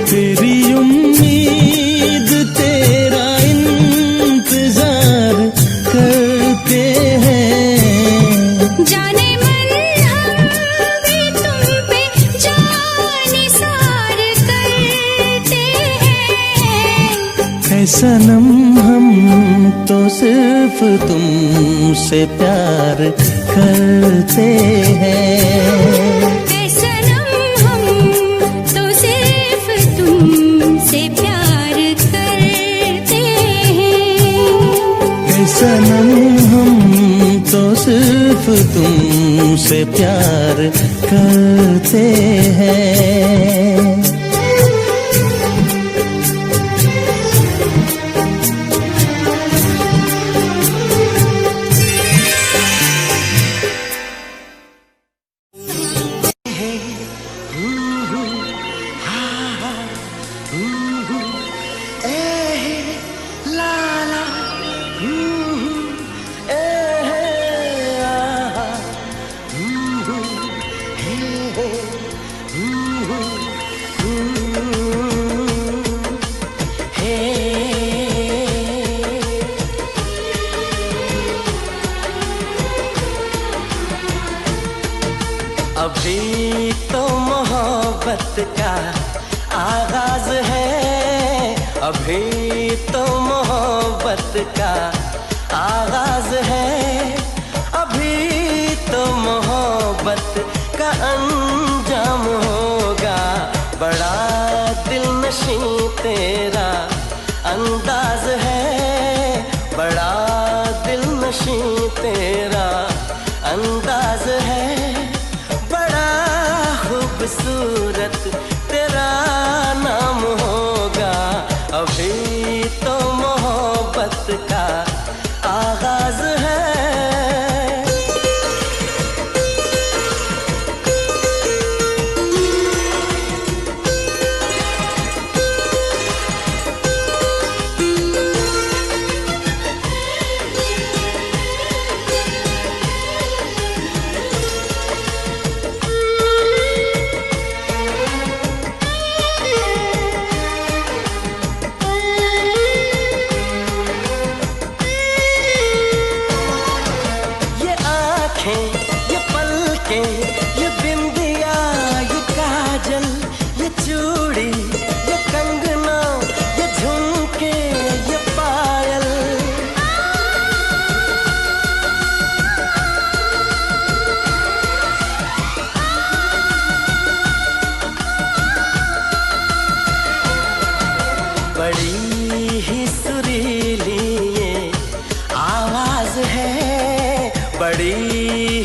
तेरी उम्मीद तेरा इंतजार करते हैं। जाने मन हम भी तुम पे जानिसार करते हैं। है सनम हम तो सिर्फ तुमसे प्यार करते हैं। है सनम हम तो सिर्फ तुमसे प्यार करते हैं। है सनम हम तो सिर्फ तुमसे प्यार करते हैं। अभी तो मोहब्बत का आगाज है, अभी तो मोहब्बत का आगाज है, अभी तो मोहब्बत का अंजाम होगा। बड़ा दिल नशीं तेरा अंदाज है, बड़ा दिल नशीं तेरा अंदाज है, बड़ा खूबसूरत तेरा नाम होगा। अभी तो मोहब्बत का आगाज है। ये पलकें, ये बिंदिया, ये काजल, ये चूड़ी, ये कंगना, ये झुमके, ये पायल, बड़ी ही सुरीली ये आवाज है, बड़ी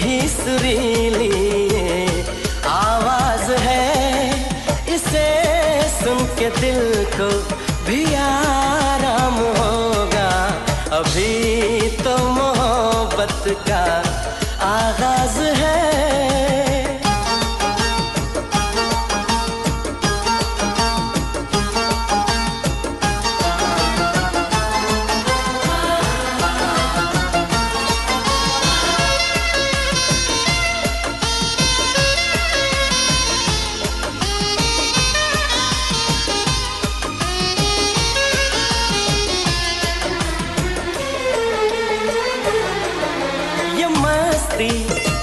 ही सुरीली ये आवाज है, इसे सुन के दिल को भी आराम होगा। अभी तो मोहब्बत का आगाज है।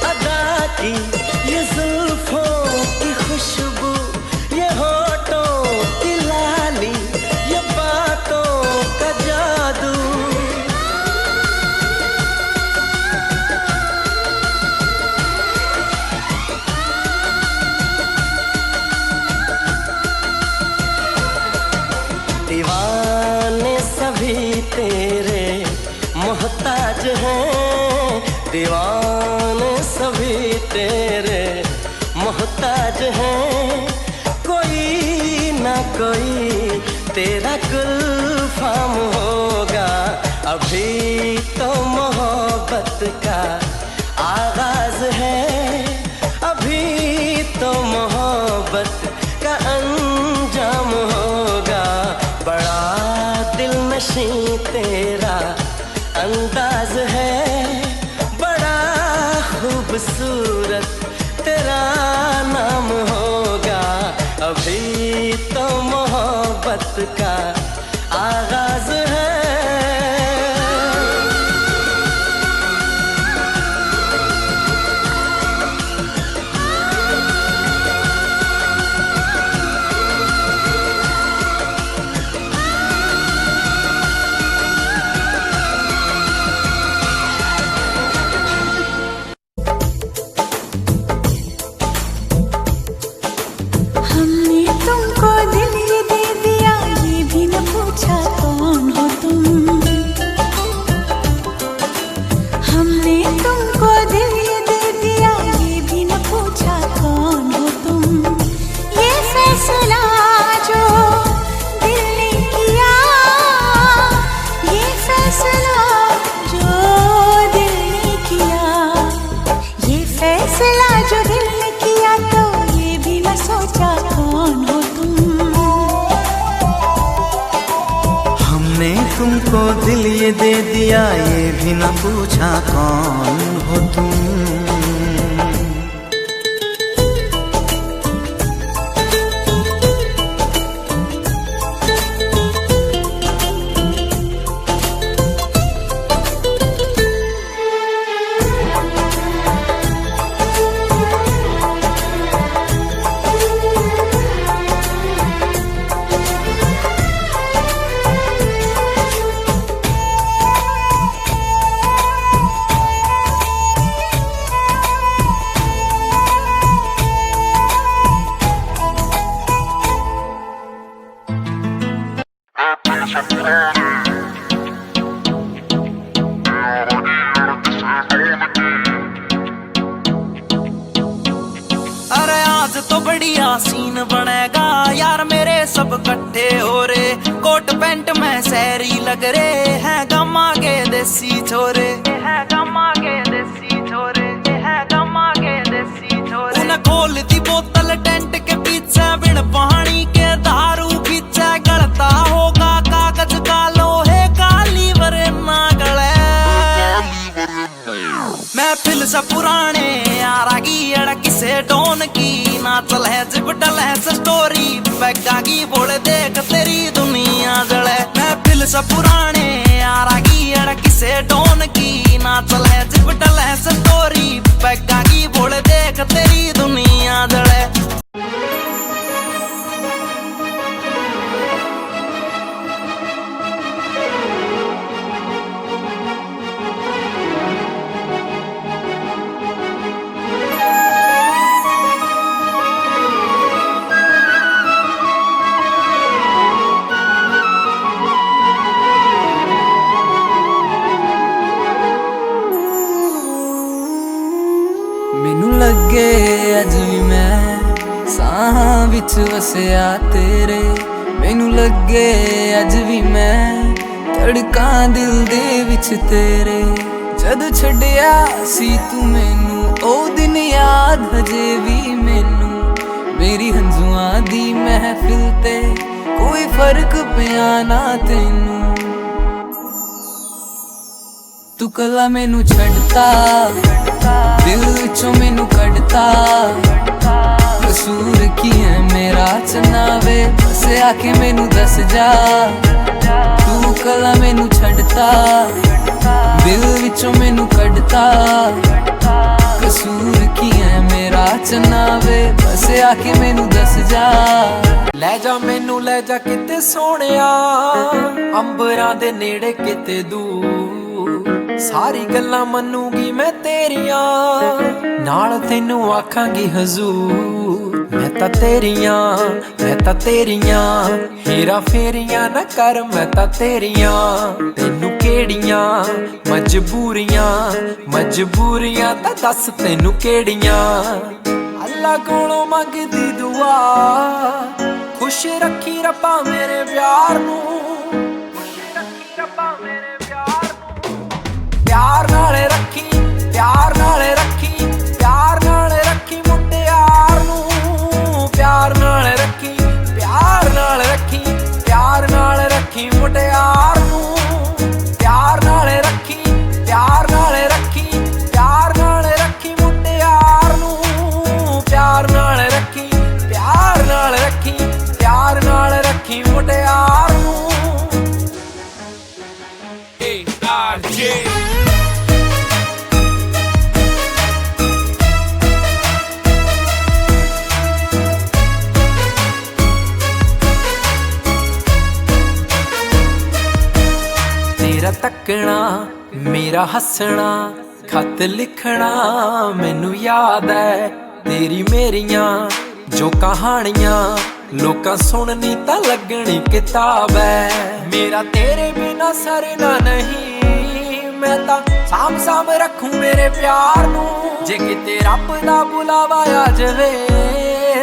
अदा की ये जुल्फों की खुशबू, ये होठों की लाली, ये बातों का जादू, दीवाने सभी तेरे मोहताज हैं, दीवाने सभी तेरे मोहताज हैं, कोई ना कोई तेरा गुलफाम होगा। अभी तो मोहब्बत का आगाज है, अभी तो मोहब्बत का अंजाम होगा। बड़ा दिल नशीं तेरा अंदाज है, खूबसूरत तेरा नाम होगा। अभी तो मोहब्बत का आगाज है। तुमको दिल ये दे दिया, ये भी न पूछा कौन हो तुम। हमने तुमको दिल ये दे दिया, ये भी न पूछा कौन हो तुम। ये फैसला जो दिल ने किया, ये फैसला जो दिल ने किया, ये फैसला जो दिल ने किया, तो ये भी न सोचा कौन हो तुम। हमने तुमको दिल ये दे दिया, ये भी न पूछा कौन हो तुम। अरे आज तो बढ़िया सीन बनेगा यार, मेरे सब इकट्ठे हो रे, कोट पैंट में शहरी लग रे हैं, गमा के देसी छोरे हैं, गमा के देसी छोरे हैं, गमा के देसी छोरे। उन्हें खोल दी बोतल टेंट के पीछे, बिन पानी के दारू पीछे, गलता होगा कागज का लोहे का लीवर ना गले। महफिल से पुराने यारा की अड़की से डोन की, ना चल है जिबटल है स्टोरी पैगा की, बोल देख तेरी दुनिया जले। महफिल से पुराने यारा की अड़की से डोन की, ना चल है जिबटल है स्टोरी पैगा की, बोल देख तेरी दुनिया जले। मैनू लगे अज भी मैं साहां विच वसिया तेरे, मैनू लगे अज भी मैं धड़कां दिल दे विच तेरे। जद छड्डिया सी तू मैनू ओ दिन याद हजे भी मैनू, मेरी हंजुआं दी महफिल ते कोई फर्क पिया ना तैनू। तू कला मैनू छड्डता दिल विचों मैनू कढ़ता, कसूर की है मेरा चनावे बस आके मैनू दस जा। तू कला मैनू छड्डता दिल विचों मैनू कढ़ता, कसूर की है मेरा चनावे बस आके मैनू दस जा। ले जा मैनू ले जा किते सोहणिया, अंबरां दे नेड़े किते दूर, सारी गल्लां मनूंगी मैं तेरियां, नाल तैनू आखांगी हजूर। मैं तां तेरियां हेरा फेरियां ना कर, मैं तां तेरियां, तैनू केड़ियां मजबूरियां तां दस तैनू केड़ियां। अल्लाह कोलों मंगदी दुआ, खुश रखी रब्बा मेरे प्यार नू, प्यार नाल रखी, प्यार नाल रखी, प्यार नाल रखी मुटियार नू, प्यार नाल रखी, प्यार नाल रखी, प्यार नाल रखी मुटियार नू, प्यार नाल रखी, प्यार नाल रखी, प्यार नाल रखी मुटियार नू, प्यार नाल रखी, प्यार नाल रखी, प्यार नाल रखी मुटियार नू। तेरा तकना मेरा हसना, खत लिखना मैनू याद है, तेरी मेरियां जो कहानियां लोकां सुननी तां लगनी किताब है। मेरा तेरे बिना सरना नहीं, मैं तां साम साम रखूं मेरे प्यार नू, जे किते रब दा बुलावा आ जावे,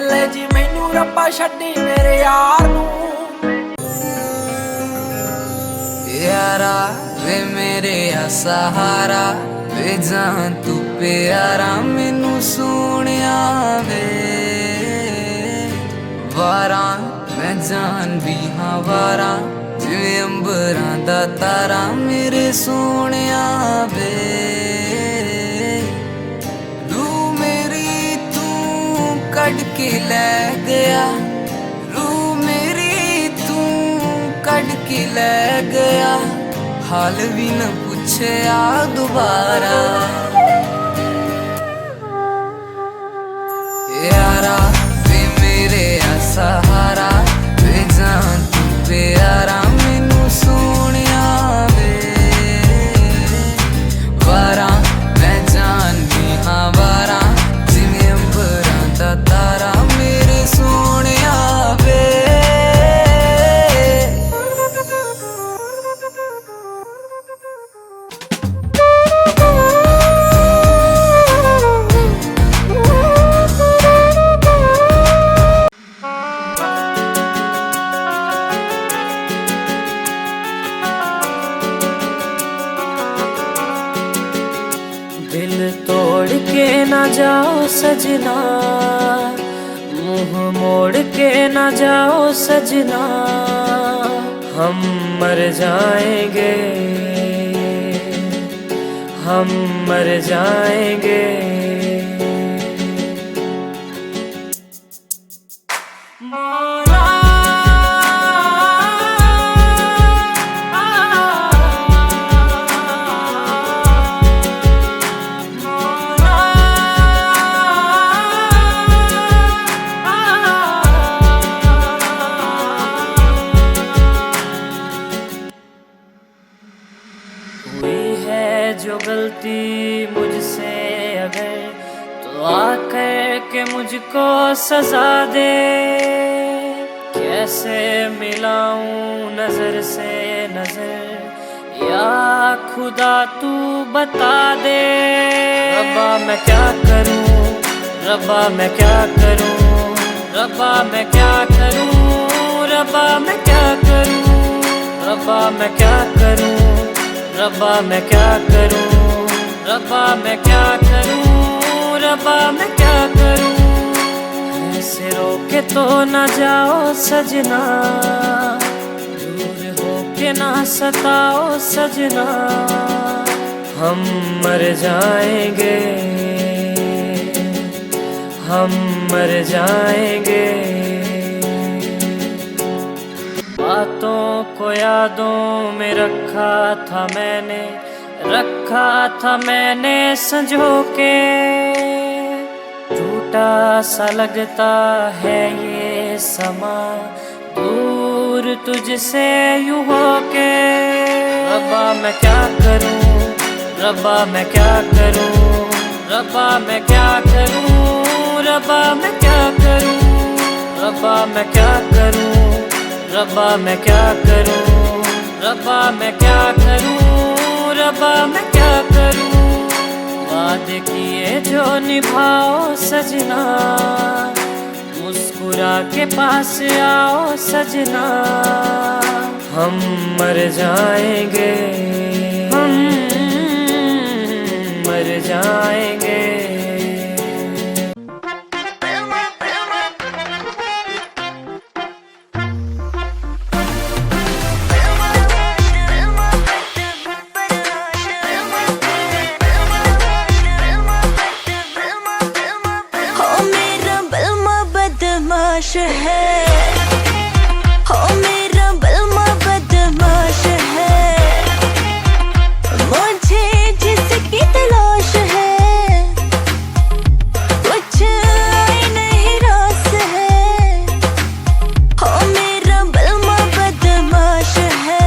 ले जी मैनू रब्बा छड्डी मेरे यार नू। यारा वे मेरे सहारा, वे जान तू प्यारा मैनू सोहणिया वे, वारा मैं जान भी हाँ वारा, जिवें अंबरां दा तारा मेरे सोहणिया वे। रूह मेरी तू कढ़ के लै गया, रूह मेरी तू कढ़ के लै गया, हाल भी न पूछया दोबारा। यारा वे मेरे सहारा, वे जान तू प्यारा मैनू सोहणिया वे, वारा मैं जान भी हाँ वारा, जिवें अंबरां दा तारा मेरे सोहणिया वे। दिल तोड़ के ना जाओ सजना, मुंह मोड़ के ना जाओ सजना, हम मर जाएंगे, हम मर जाएंगे। जो गलती मुझसे अगर तो आकर के मुझको सजा दे, कैसे मिलाऊं नजर से नजर या खुदा तू बता दे। रब्बा मैं क्या करूं, रब्बा मैं क्या करूं, रब्बा मैं क्या करूं, रब्बा मैं क्या करूं, रब्बा मैं क्या करूं, रब्बा मैं क्या करूं, रब्बा मैं क्या करूं, रब्बा मैं क्या करूं। ऐसे रोके तो ना जाओ सजना, दूर होके ना सताओ सजना, हम मर जाएंगे, हम मर जाएंगे। बातों को यादों में रखा था मैंने, रखा था मैंने संजो के, टूटा सा लगता है ये समा दूर तुझसे यूं होके। रब्बा मैं क्या करूं, रब्बा मैं क्या करूं, रब्बा मैं क्या करूं, रब्बा मैं क्या करूं, रब्बा मैं क्या करूं, रब्बा मैं क्या करूं, रब्बा मैं क्या करूं, रब्बा मैं क्या करूं। वादे किए जो निभाओ सजना, मुस्कुरा के पास आओ सजना, हम मर जाएंगे, हम मर जाएंगे। है हो मेरा बलमा बदमाश है, मुझे जिसकी तलाश है, कुछ नहीं रास है, हो मेरा बलमा बदमाश है।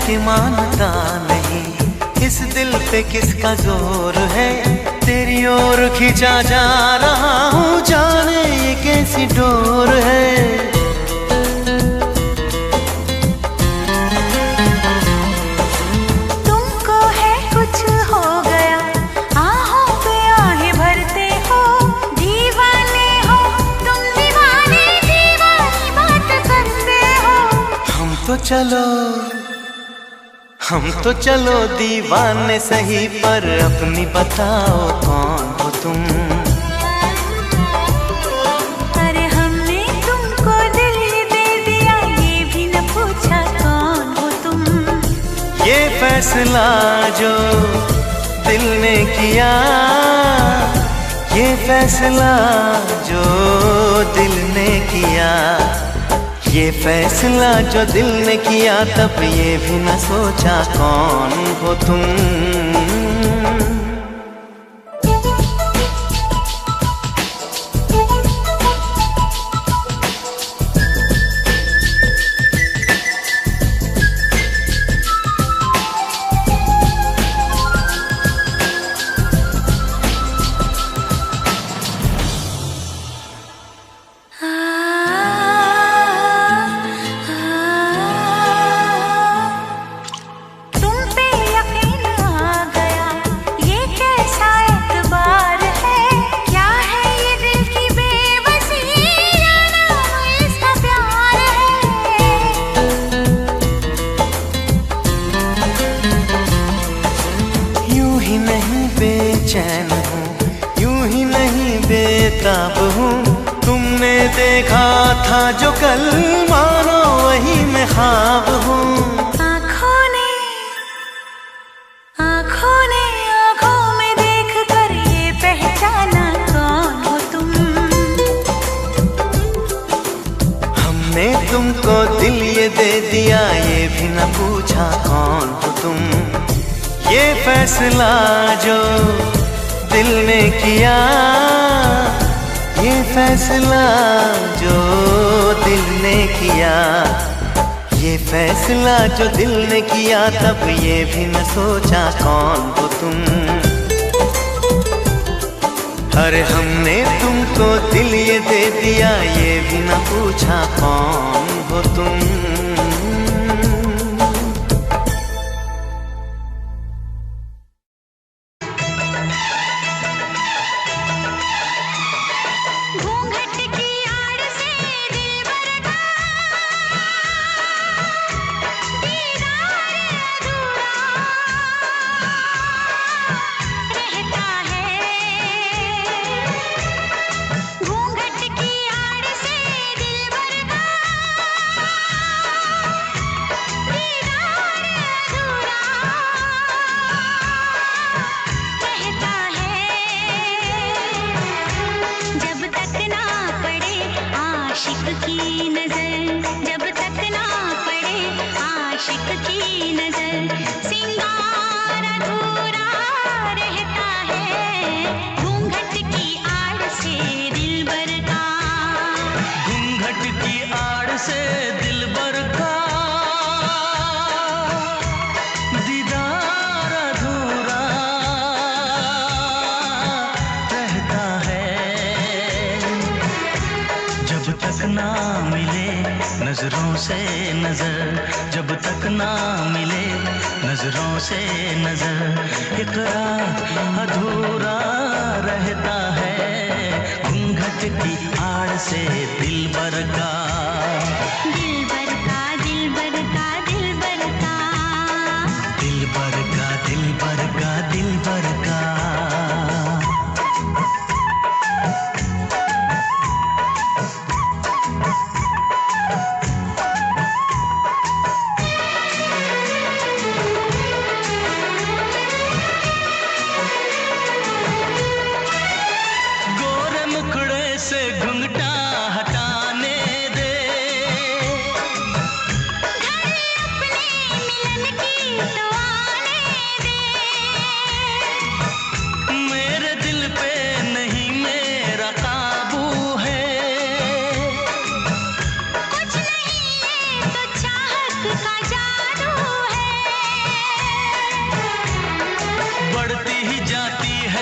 कि मानता नहीं इस दिल पे किसका जोर है, तेरी ओर खिंचा जा रहा हूँ, जाने ये कैसी डोर है। तुमको है कुछ हो गया, आहों पे आहें भरते हो, दीवाने हो तुम, दीवाने दीवानी बात करते हो। हम तो चलो दीवाने सही, पर अपनी बताओ कौन हो तुम। अरे हमने तुमको दिल दे दिया, ये भी न पूछा कौन हो तुम। ये फैसला जो दिल ने किया, ये फैसला जो दिल ने किया, ये फैसला जो दिल ने किया, तब ये भी न सोचा कौन हो तुम। बेचैन हूँ, यूं ही नहीं बेताब हूँ। तुमने देखा था जो कल, मानो वही मैं ख्वाब हूँ। आँखों में देख कर ये पहचाना कौन हो तुम। हमने तुमको दिल ये दे दिया, ये भी न पूछा कौन हो तुम। ये फैसला जो दिल ने किया, ये फैसला जो दिल ने किया, ये फैसला जो दिल ने किया, तब ये भी न सोचा कौन हो तुम। अरे हमने तुमको दिल ये दे दिया, ये भी न पूछा कौन हो तुम। नजरों से नजर, जब तक ना मिले नजरों से नजर, इकरार अधूरा रहता है। घूंघट की आड़ से दिलबर का, दिलबर का, दिलबर का, दिलबर का, दिलबर का, दिलबर का, दिलबर का।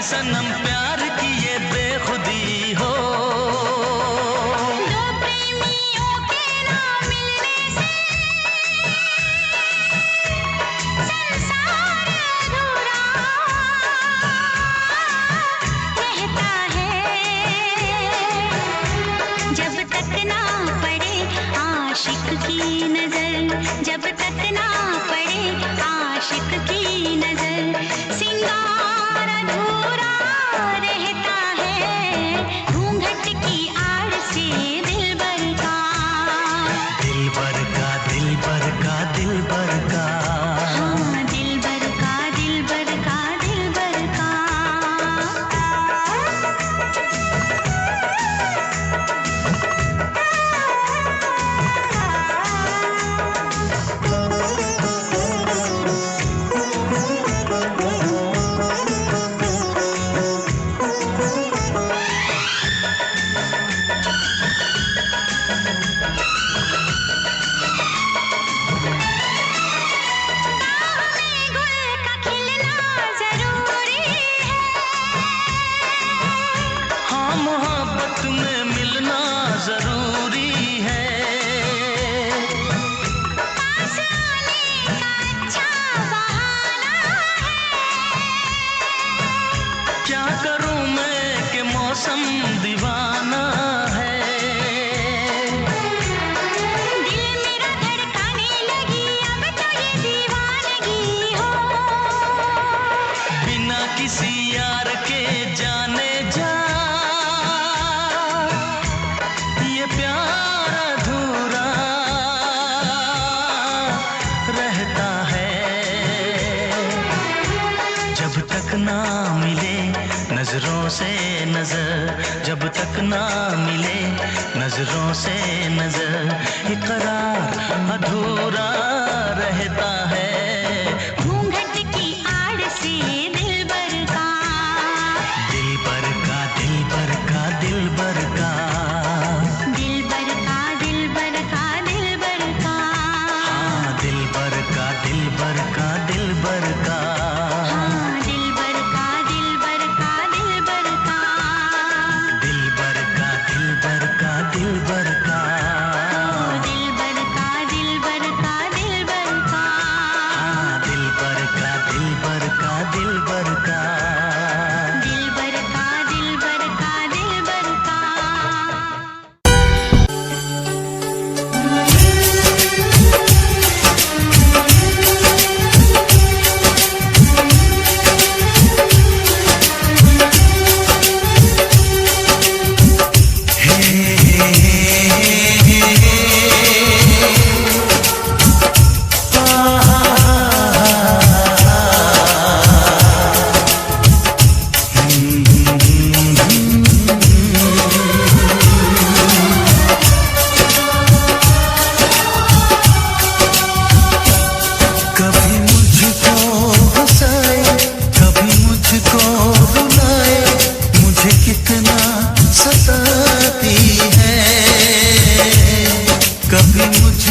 सनम प्यार की ये बेखुदी हो, दो प्रेमियों के ना मिलने से संसार अधूरा रहता है। जब तक ना पड़े आशिक की नजर, जब तक ना पड़े आशिक की नजर, सिंगार अधूरा रहता है। घूंघट की आड़ से दिलबर का, दिलबर का, दिलबर का, दिलबर का। हाँ, दिलबर का, दिलबर का, दिलबर का। जब तक ना मिले नजरों से नजर, जब तक ना मिले नजरों से नजर, इकरार अधूरा रहता है। घूंघट की आड़ से दिलबर का, दिलबर का दिलबर का दिलबर का, दिलबर का दिलबर का दिलबर का, हाँ दिलबर का दिलबर का दिलबर का, हाँ दिलबर का दिलबर का दिलबर का, दिलबर का दिलबर का दिलबर का, दिलबर का दिलबर का दिलबर का, हाँ दिलबर का दिलबर का दिलबर का। दिलबर का दिलबर का दिलबर का। कभी मुझको हंसाए, कभी मुझको रुलाए, मुझे कितना सताती है। कभी मुझे